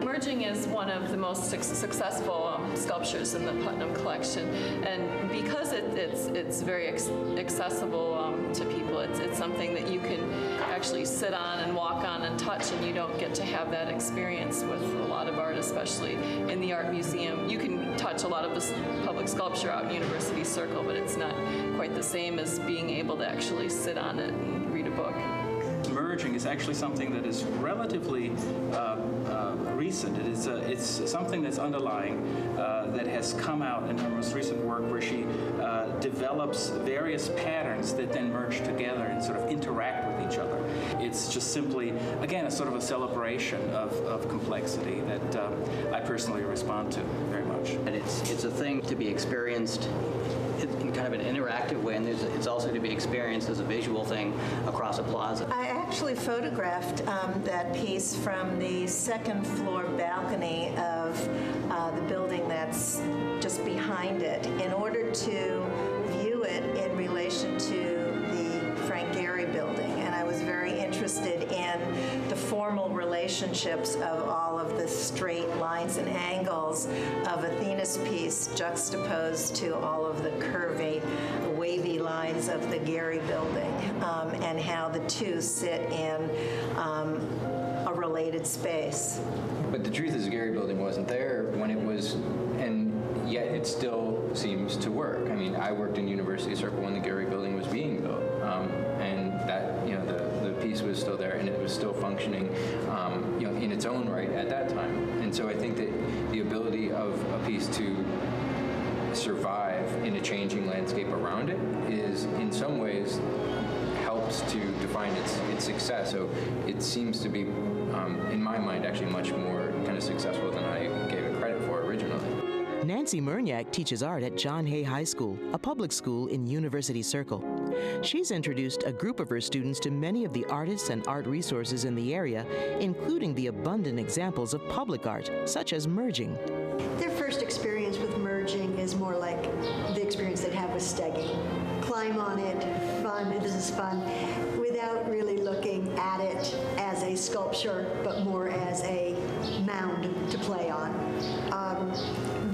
Merging is one of the most successful sculptures in the Putnam collection, and because it's very accessible to people, it's something that you can actually sit on and walk on and touch, and you don't get to have that experience with a lot of art, especially in the art museum. You can touch a lot of this public sculpture out in University Circle, but it's not quite the same as being able to actually sit on it and read a book. Merging is actually something that is relatively recent. It's something that's underlying that has come out in her most recent work, where she develops various patterns that then merge together and sort of interact with each other. It's just simply, again, a sort of a celebration of complexity that I personally respond to very much. And it's a thing to be experienced in kind of an interactive way, and it's also to be experienced as a visual thing across a plaza. I actually photographed that piece from the second floor balcony of the building that's just behind it in order to view it in relation to the Frank Gehry building. And I was very interested in the formal relationships of all of the straight lines and angles of Athena's piece juxtaposed to all of the curvy, wavy lines of the Gehry building, and how the two sit in a related space. But the truth is, the Gehry building wasn't there when it was, and yet it still seems to work. I mean, I worked in University Circle when the Gehry building was being built, and that, you know, the piece was still there and it was still functioning, you know, in its own right at that time. And so I think that the ability of a piece to survive in a changing landscape around it is, in some ways, helps to define its success. So it seems to be, in my mind, actually much more kind of successful than I gave it credit for originally. Nancy Murniak teaches art at John Hay High School, a public school in University Circle. She's introduced a group of her students to many of the artists and art resources in the area, including the abundant examples of public art, such as Merging. Their first experience with Merging is more like the experience they'd have with Stegging. Climb on it, fun, this is fun, without really looking at it as a sculpture, but more as a mound to play on.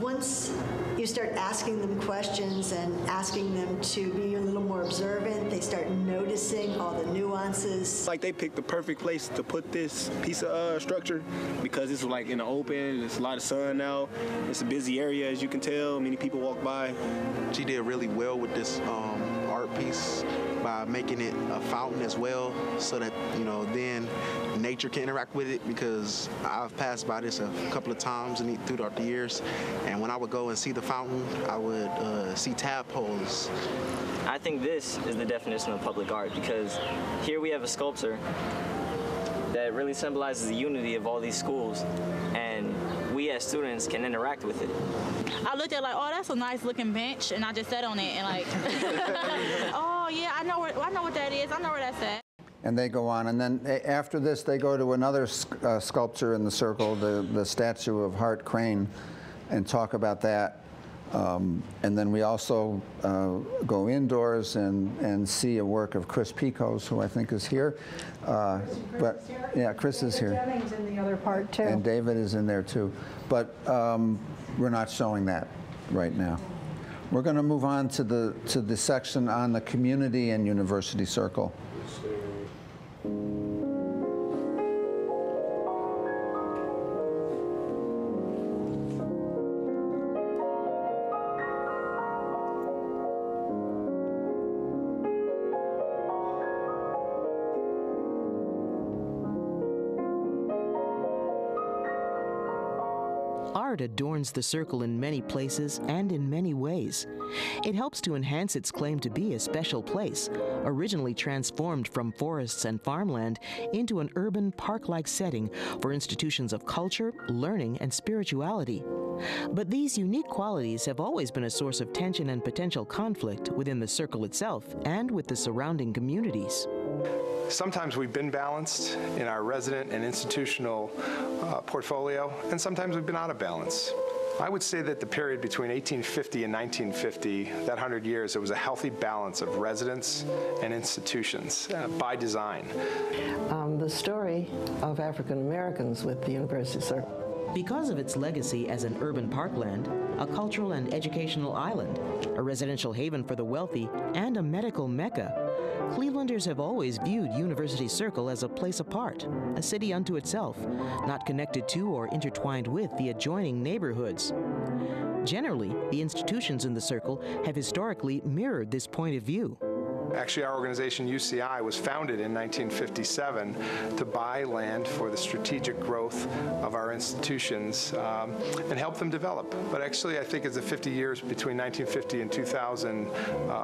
Once you start asking them questions and asking them to be a little more observant, they start noticing all the nuances. Like, they picked the perfect place to put this piece of structure because it's like in the open, there's a lot of sun now, it's a busy area, as you can tell, many people walk by. She did really well with this art piece by making it a fountain as well, so that, you know, then nature can interact with it, because I've passed by this a couple of times throughout the years, and when I would go and see the fountain, I would see tadpoles. I think this is the definition of public art, because here we have a sculpture that really symbolizes the unity of all these schools, and we as students can interact with it. I looked at it like, oh, that's a nice looking bench, and I just sat on it and like, oh yeah, I know what that is. I know where that's at. And they go on, and then after this, they go to another sculpture in the circle, the statue of Hart Crane, and talk about that. And then we also go indoors and see a work of Chris Picos, who I think is here. But yeah, Chris is here. Jennings in the other part too. And David is in there too. But we're not showing that right now. We're going to move on to the section on the community and University Circle. Art adorns the circle in many places and in many ways. It helps to enhance its claim to be a special place, originally transformed from forests and farmland into an urban park-like setting for institutions of culture, learning, and spirituality. But these unique qualities have always been a source of tension and potential conflict within the circle itself and with the surrounding communities. Sometimes we've been balanced in our resident and institutional portfolio, and sometimes we've been out of balance. I would say that the period between 1850 and 1950, that 100 years, it was a healthy balance of residents and institutions by design. The story of African Americans with the University Circle. Because of its legacy as an urban parkland, a cultural and educational island, a residential haven for the wealthy, and a medical mecca, Clevelanders have always viewed University Circle as a place apart, a city unto itself, not connected to or intertwined with the adjoining neighborhoods. Generally, the institutions in the circle have historically mirrored this point of view. Actually, our organization, UCI, was founded in 1957 to buy land for the strategic growth of our institutions and help them develop. But actually, I think as the 50 years between 1950 and 2000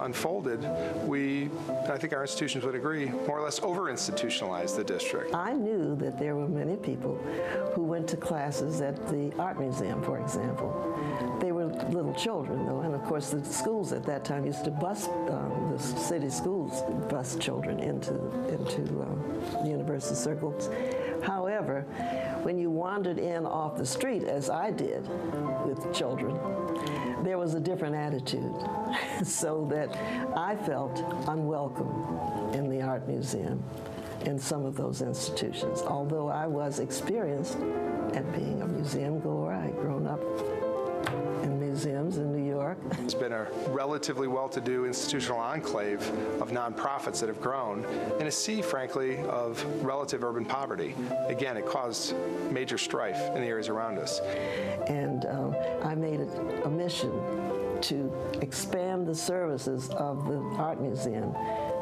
unfolded, I think our institutions would agree, more or less over-institutionalized the district. I knew that there were many people who went to classes at the Art Museum, for example. They were little children, though, and of course the schools at that time used to bus, the city schools bus children into University Circles. However, when you wandered in off the street, as I did with children, there was a different attitude, so that I felt unwelcome in the Art Museum in some of those institutions. Although I was experienced at being a museum goer, I had grown up in museums in New York. It's been a relatively well-to-do institutional enclave of nonprofits that have grown in a sea, frankly, of relative urban poverty. Again, it caused major strife in the areas around us. And I made it a mission to expand the services of the Art Museum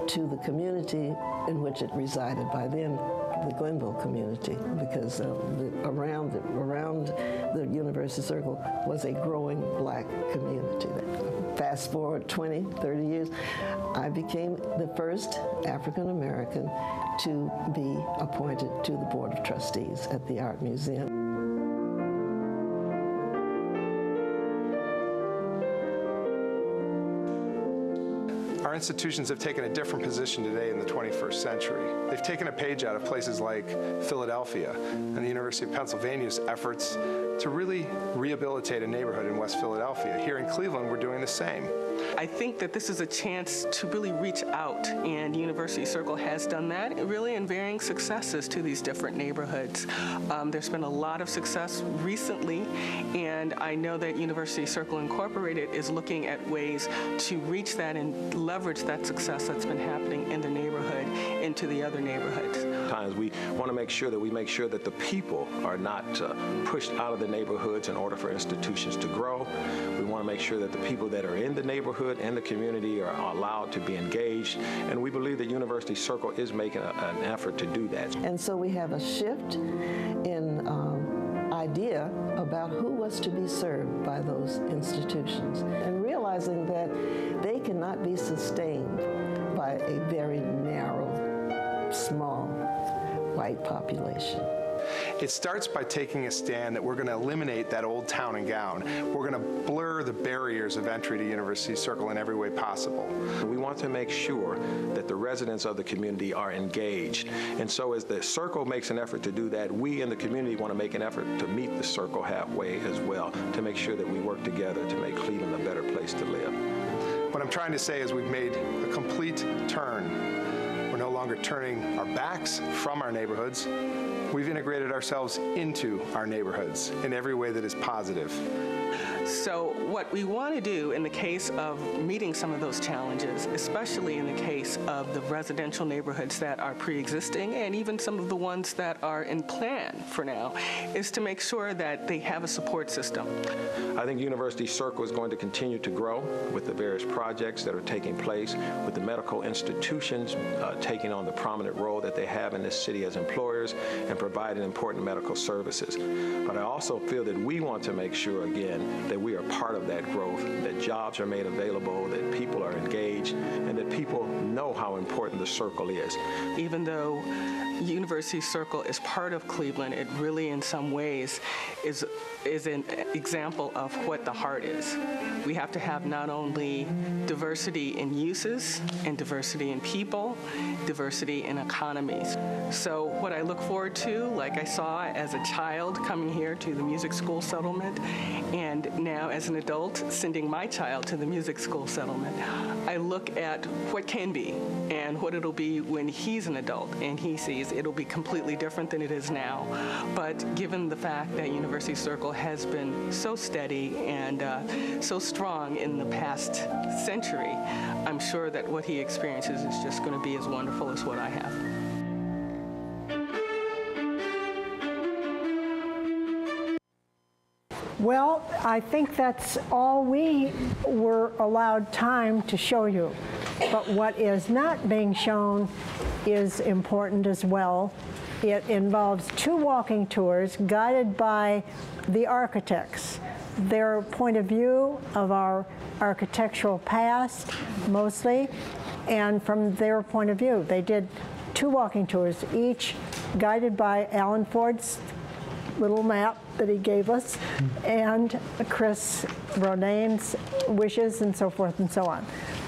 to the community in which it resided by then, the Glenville community, because around the University Circle was a growing black community. Fast forward 20, 30 years, I became the first African American to be appointed to the Board of Trustees at the Art Museum. Our institutions have taken a different position today in the 21st century. They've taken a page out of places like Philadelphia and the University of Pennsylvania's efforts to really rehabilitate a neighborhood in West Philadelphia. Here in Cleveland, we're doing the same. I think that this is a chance to really reach out, and University Circle has done that, really in varying successes to these different neighborhoods. There's been a lot of success recently, and I know that University Circle Incorporated is looking at ways to reach that and leverage that success that's been happening in the neighborhood into the other neighborhoods. Times we want to make sure that the people are not pushed out of the neighborhoods in order for institutions to grow. We want to make sure that the people that are in the neighborhood and the community are allowed to be engaged, and we believe that University Circle is making an effort to do that. And so we have a shift in idea about who was to be served by those institutions, and realizing that they cannot be sustained by a very narrow, small white population. It starts by taking a stand that we're going to eliminate that old town and gown. We're going to blur the barriers of entry to University Circle in every way possible. We want to make sure that the residents of the community are engaged. And so as the Circle makes an effort to do that, we in the community want to make an effort to meet the Circle halfway as well, to make sure that we work together to make Cleveland a better place to live. What I'm trying to say is we've made a complete turn. We're no longer turning our backs from our neighborhoods. We've integrated ourselves into our neighborhoods in every way that is positive. So what we want to do in the case of meeting some of those challenges, especially in the case of the residential neighborhoods that are pre-existing and even some of the ones that are in plan for now, is to make sure that they have a support system. I think University Circle is going to continue to grow with the various projects that are taking place, with the medical institutions taking on the prominent role that they have in this city as employers, and providing important medical services. But I also feel that we want to make sure, again, that we are part of that growth, that jobs are made available, that people are engaged, and that people know how important the circle is. Even though University Circle is part of Cleveland, it really in some ways is an example of what the heart is. We have to have not only diversity in uses and diversity in people, diversity in economies. So what I look forward to, like I saw as a child coming here to the music school settlement, and now as an adult sending my child to the music school settlement, I look at what can be and what it'll be when he's an adult and he sees it'll be completely different than it is now. But given the fact that University Circle has been so steady and so strong in the past century, I'm sure that what he experiences is just going to be as wonderful as what I have. Well, I think that's all we were allowed time to show you. But what is not being shown is important as well. It involves 2 walking tours guided by the architects. Their point of view of our architectural past, mostly, and from their point of view. They did 2 walking tours, each guided by Alan Ford's little map that he gave us, and Chris Roynane's wishes, and so forth and so on.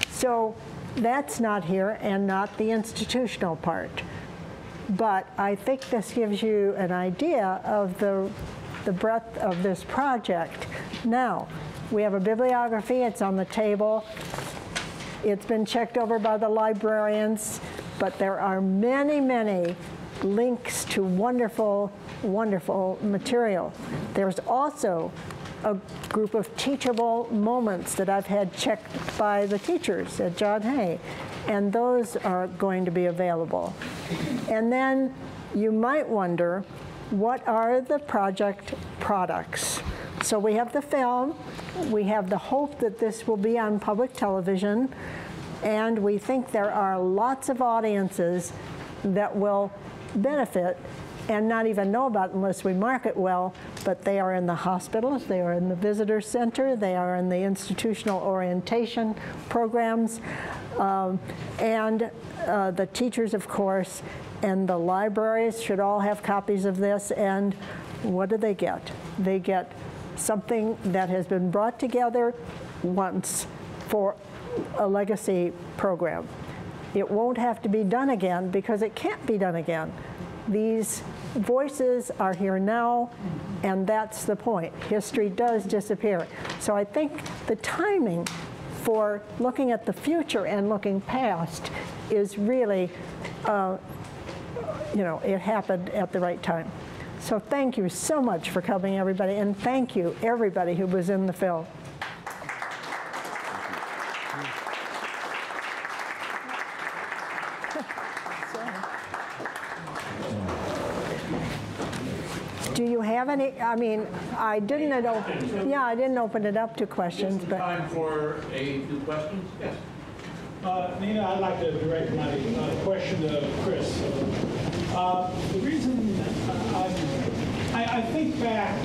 So that's not here, and not the institutional part. But I think this gives you an idea of the breadth of this project. Now, we have a bibliography, it's on the table. It's been checked over by the librarians, but there are many, many links to wonderful, wonderful material. There's also a group of teachable moments that I've had checked by the teachers at John Hay, and those are going to be available. And then you might wonder, what are the project products? So we have the film, we have the hope that this will be on public television, and we think there are lots of audiences that will benefit and not even know about it unless we market well, but they are in the hospitals, they are in the visitor center, they are in the institutional orientation programs, and the teachers, of course, and the libraries should all have copies of this. And what do they get? They get something that has been brought together once for a legacy program. It won't have to be done again because it can't be done again. These voices are here now, and that's the point. History does disappear. So I think the timing for looking at the future and looking past is really, it happened at the right time. So thank you so much for coming, everybody, and thank you, everybody who was in the film. Do you have any? I mean, I didn't open it up to questions, but time for a few questions. Yes. Nina, I'd like to direct my question to Chris. The reason I think back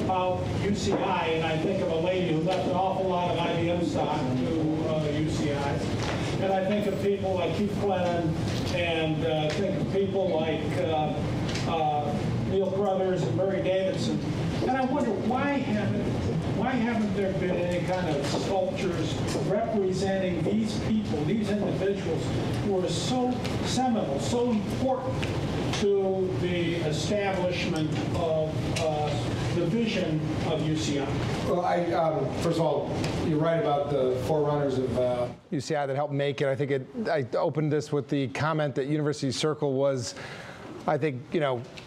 about UCI, and I think of a lady who left an awful lot of IBM stock to UCI, and I think of people like Keith Clennon, and think of people like Neil Brothers and Murray Davidson, and I wonder why haven't there been any kind of sculptures representing these people, these individuals who are so seminal, so important to the establishment of the vision of UCI? Well, first of all, you're right about the forerunners of UCI that helped make it. I think I opened this with the comment that University Circle was, I think,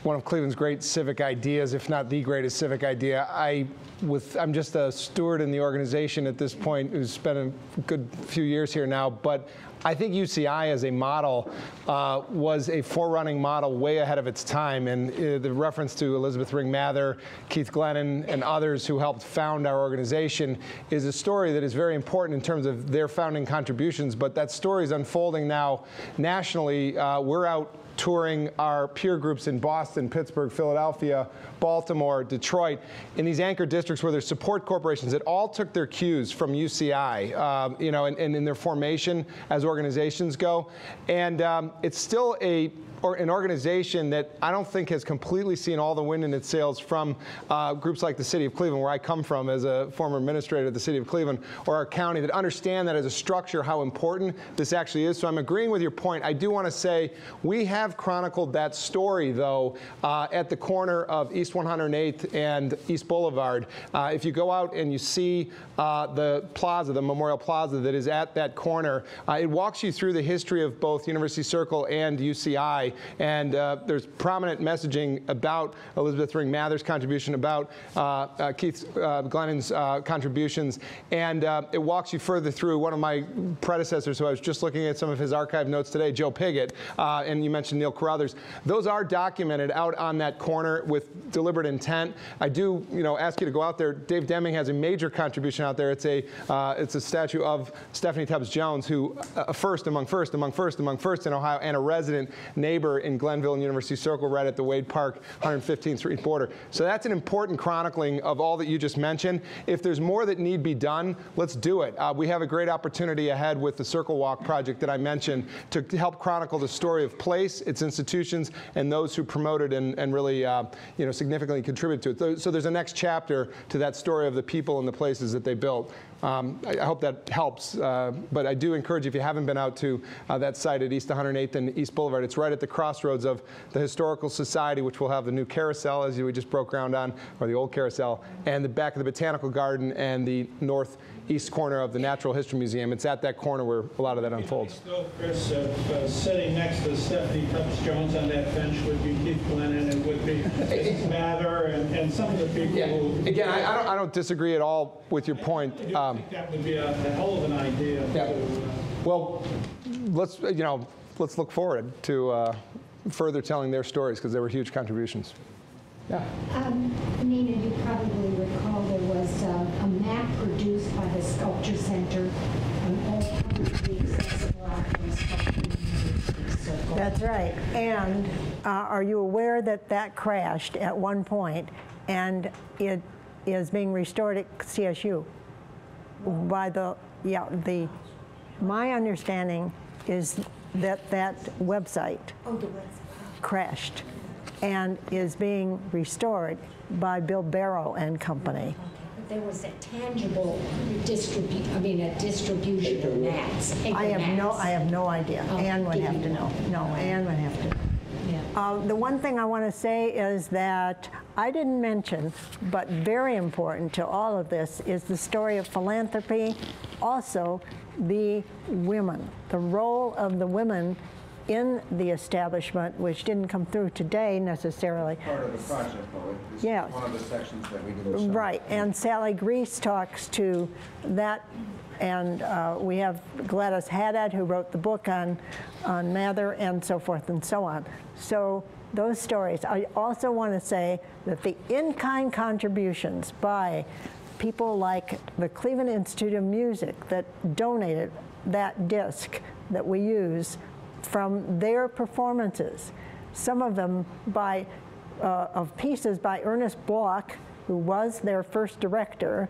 one of Cleveland's great civic ideas, if not the greatest civic idea. I'm just a steward in the organization at this point who's spent a good few years here now, but I think UCI as a model was a forerunning model way ahead of its time, and the reference to Elizabeth Ring Mather, Keith Glennon, and others who helped found our organization is a story that is very important in terms of their founding contributions, but that story is unfolding now nationally. We're out touring our peer groups in Boston, Pittsburgh, Philadelphia, Baltimore, Detroit, in these anchor districts where there's support corporations that all took their cues from UCI, you know, and in their formation as organizations go. And it's still an organization that I don't think has completely seen all the wind in its sails from groups like the City of Cleveland, where I come from as a former administrator of the City of Cleveland, or our county, that understand that as a structure how important this actually is. So I'm agreeing with your point. I do want to say we have chronicled that story, though, at the corner of East 108th and East Boulevard. If you go out and you see the plaza, the Memorial Plaza that is at that corner, it walks you through the history of both University Circle and UCI. And there's prominent messaging about Elizabeth Ring Mather's contribution, about Keith Glennon's contributions, and it walks you further through. One of my predecessors, who I was just looking at some of his archive notes today, Joe Piggott, and you mentioned Neil Carruthers, those are documented out on that corner with deliberate intent. I do, you know, ask you to go out there. Dave Deming has a major contribution out there. It's a statue of Stephanie Tubbs Jones, who first among first in Ohio, and a resident neighbor in Glenville and University Circle, right at the Wade Park 115th Street border. So that's an important chronicling of all that you just mentioned. If there's more that need be done, let's do it. We have a great opportunity ahead with the Circle Walk project that I mentioned to help chronicle the story of place, its institutions, and those who promoted and really you know, significantly contributed to it. So there's a next chapter to that story of the people and the places that they built. I hope that helps, but I do encourage you, if you haven't been out to that site at East 108th and East Boulevard, it's right at the crossroads of the Historical Society, which will have the new carousel, as we just broke ground on, or the old carousel, and the back of the Botanical Garden and the northeast corner of the Natural History Museum. It's at that corner where a lot of that unfolds. Still, Chris, sitting next to Stephanie Tubbs Jones on that bench would be Keith Glennon and would be Mather and some of the people who... Again, I don't disagree at all with your point. I think that would be a hell of an idea. Yeah. Well, let's look forward to further telling their stories, because they were huge contributions. Yeah. Nina, you probably recall there was a map produced by the Sculpture Center on all publicly accessible art and sculpture in University Circle. That's right. And are you aware that that crashed at one point, and it is being restored at CSU by my understanding is that website crashed and is being restored by Bill Barrow and company. There was a tangible distribution of mats. I have no idea. Anne would have to know. No, Anne would have to. Yeah. The one thing I want to say is that I didn't mention, but very important to all of this, is the story of philanthropy, also the women, the role of the women in the establishment, which didn't come through today necessarily. Part of the project, though. Yeah. One of the sections that we didn't show. Right, and Sally Grease talks to that, and we have Gladys Haddad, who wrote the book on Mather, and so forth and so on. So those stories. I also want to say that the in-kind contributions by people like the Cleveland Institute of Music that donated that disc that we use from their performances, some of them of pieces by Ernest Bloch, who was their first director,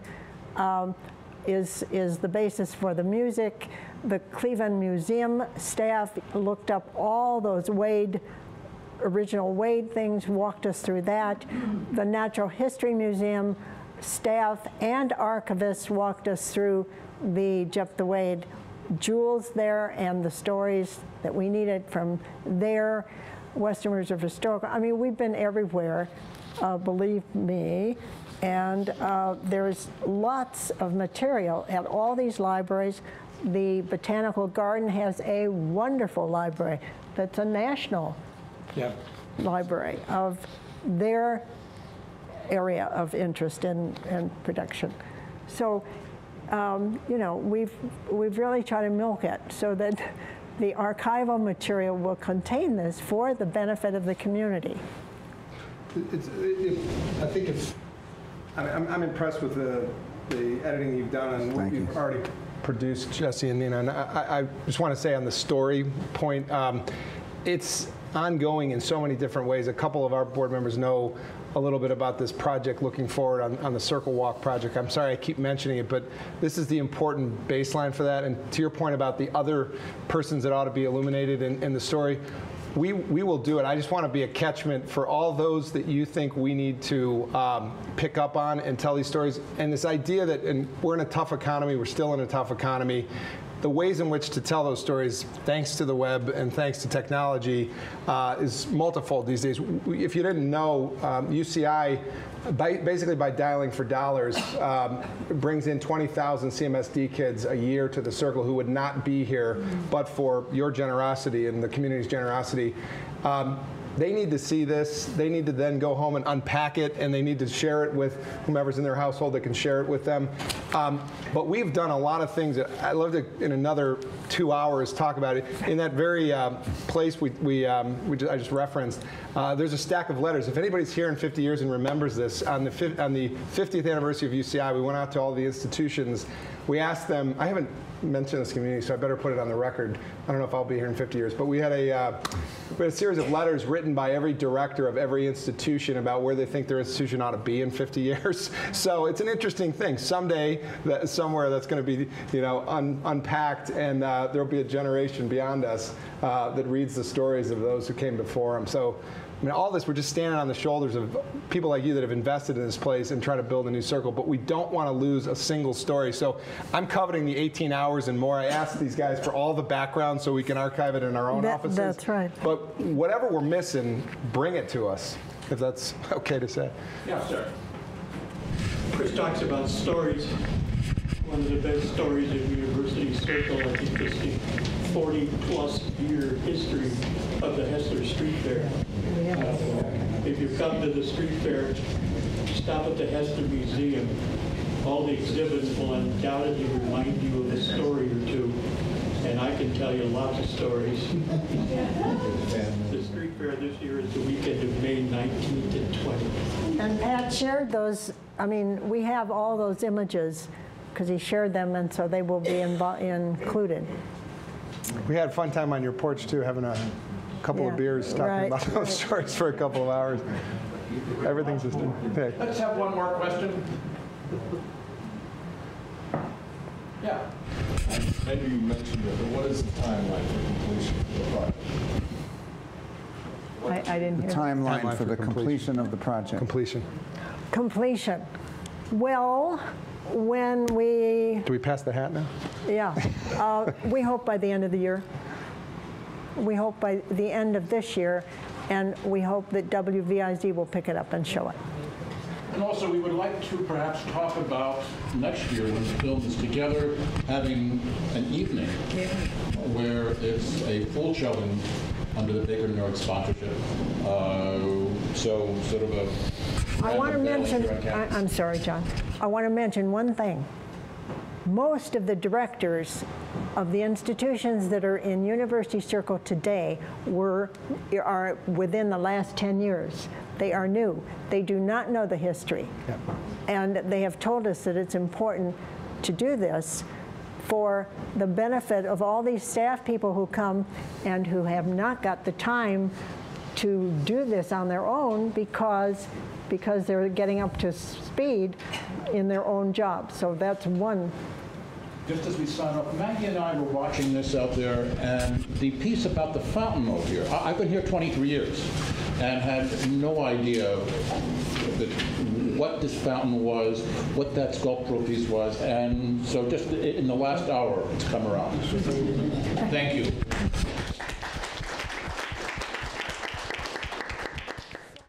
is the basis for the music. The Cleveland Museum staff looked up all those original Wade things, walked us through that. The Natural History Museum staff and archivists walked us through the Jephthah Wade jewels there and the stories that we needed from there. Western Reserve Historical. I mean, we've been everywhere, believe me, and there's lots of material at all these libraries. The Botanical Garden has a wonderful library that's a national library of their area of interest and production. So, you know, we've really tried to milk it so that the archival material will contain this for the benefit of the community. I think it's, I'm impressed with the editing you've done and what you've already produced, Jesse and Nina. And I just want to say on the story point, it's ongoing in so many different ways. A couple of our board members know a little bit about this project looking forward on the Circle Walk project. I'm sorry I keep mentioning it, but this is the important baseline for that. And to your point about the other persons that ought to be illuminated in the story, we will do it. I just want to be a catchment for all those that you think we need to pick up on and tell these stories. And this idea that we're in a tough economy, we're still in a tough economy, the ways in which to tell those stories, thanks to the web and thanks to technology, is multifold these days. If you didn't know, UCI, basically by dialing for dollars, brings in 20,000 CMSD kids a year to the Circle who would not be here but for your generosity and the community's generosity. They need to see this. They need to then go home and unpack it, and they need to share it with whomever's in their household that can share it with them. But we've done a lot of things that I'd love to, in another 2 hours, talk about it. In that very place I just referenced, there's a stack of letters. If anybody's here in 50 years and remembers this, on the 50th anniversary of UCI, we went out to all the institutions. We asked them, I haven't mentioned this community, so I better put it on the record. I don't know if I'll be here in 50 years, but we had a series of letters written by every director of every institution about where they think their institution ought to be in 50 years. So it's an interesting thing. Someday, somewhere that's going to be, you know, unpacked, and there'll be a generation beyond us that reads the stories of those who came before them. So, I mean, all this, we're just standing on the shoulders of people like you that have invested in this place and try to build a new Circle, but we don't want to lose a single story. So I'm coveting the 18 hours and more. I asked these guys for all the background so we can archive it in our own offices. That's right. But whatever we're missing, bring it to us, if that's okay to say. Yeah, sir. Chris talks about stories. One of the best stories of University Circle, I think, is the 40-plus year history of the Hessler Street Fair. If you come to the street fair, stop at the Hessler Museum. All the exhibits will undoubtedly remind you of a story or two, and I can tell you lots of stories. The street fair this year is the weekend of May 19th and 20th. And Pat shared those. I mean, we have all those images because he shared them, and so they will be included. We had a fun time on your porch, too, having a couple of beers talking about those stories for a couple of hours. Everything's just okay. Let's have one more question. Yeah. Maybe you mentioned it, but what is the timeline for completion of the project? I didn't hear. The timeline for the completion of the project. Completion. Well, when we... Do we pass the hat now? Yeah. We hope by the end of the year. We hope by the end of this year, and we hope that WVIZ will pick it up and show it. And also, we would like to perhaps talk about next year, when the film is together, having an evening where it's a full showing under the Baker New York sponsorship. So sort of a... I want to mention, I'm sorry, John. I want to mention one thing. Most of the directors of the institutions that are in University Circle today are within the last 10 years. They are new. They do not know the history. Yep. And they have told us that it's important to do this for the benefit of all these staff people who come and who have not got the time to do this on their own because they're getting up to speed in their own job. So that's one. Just as we sign off, Maggie and I were watching this out there, and the piece about the fountain over here, I've been here 23 years and had no idea what this fountain was, what that sculptural piece was, and so just in the last hour, it's come around. Thank you.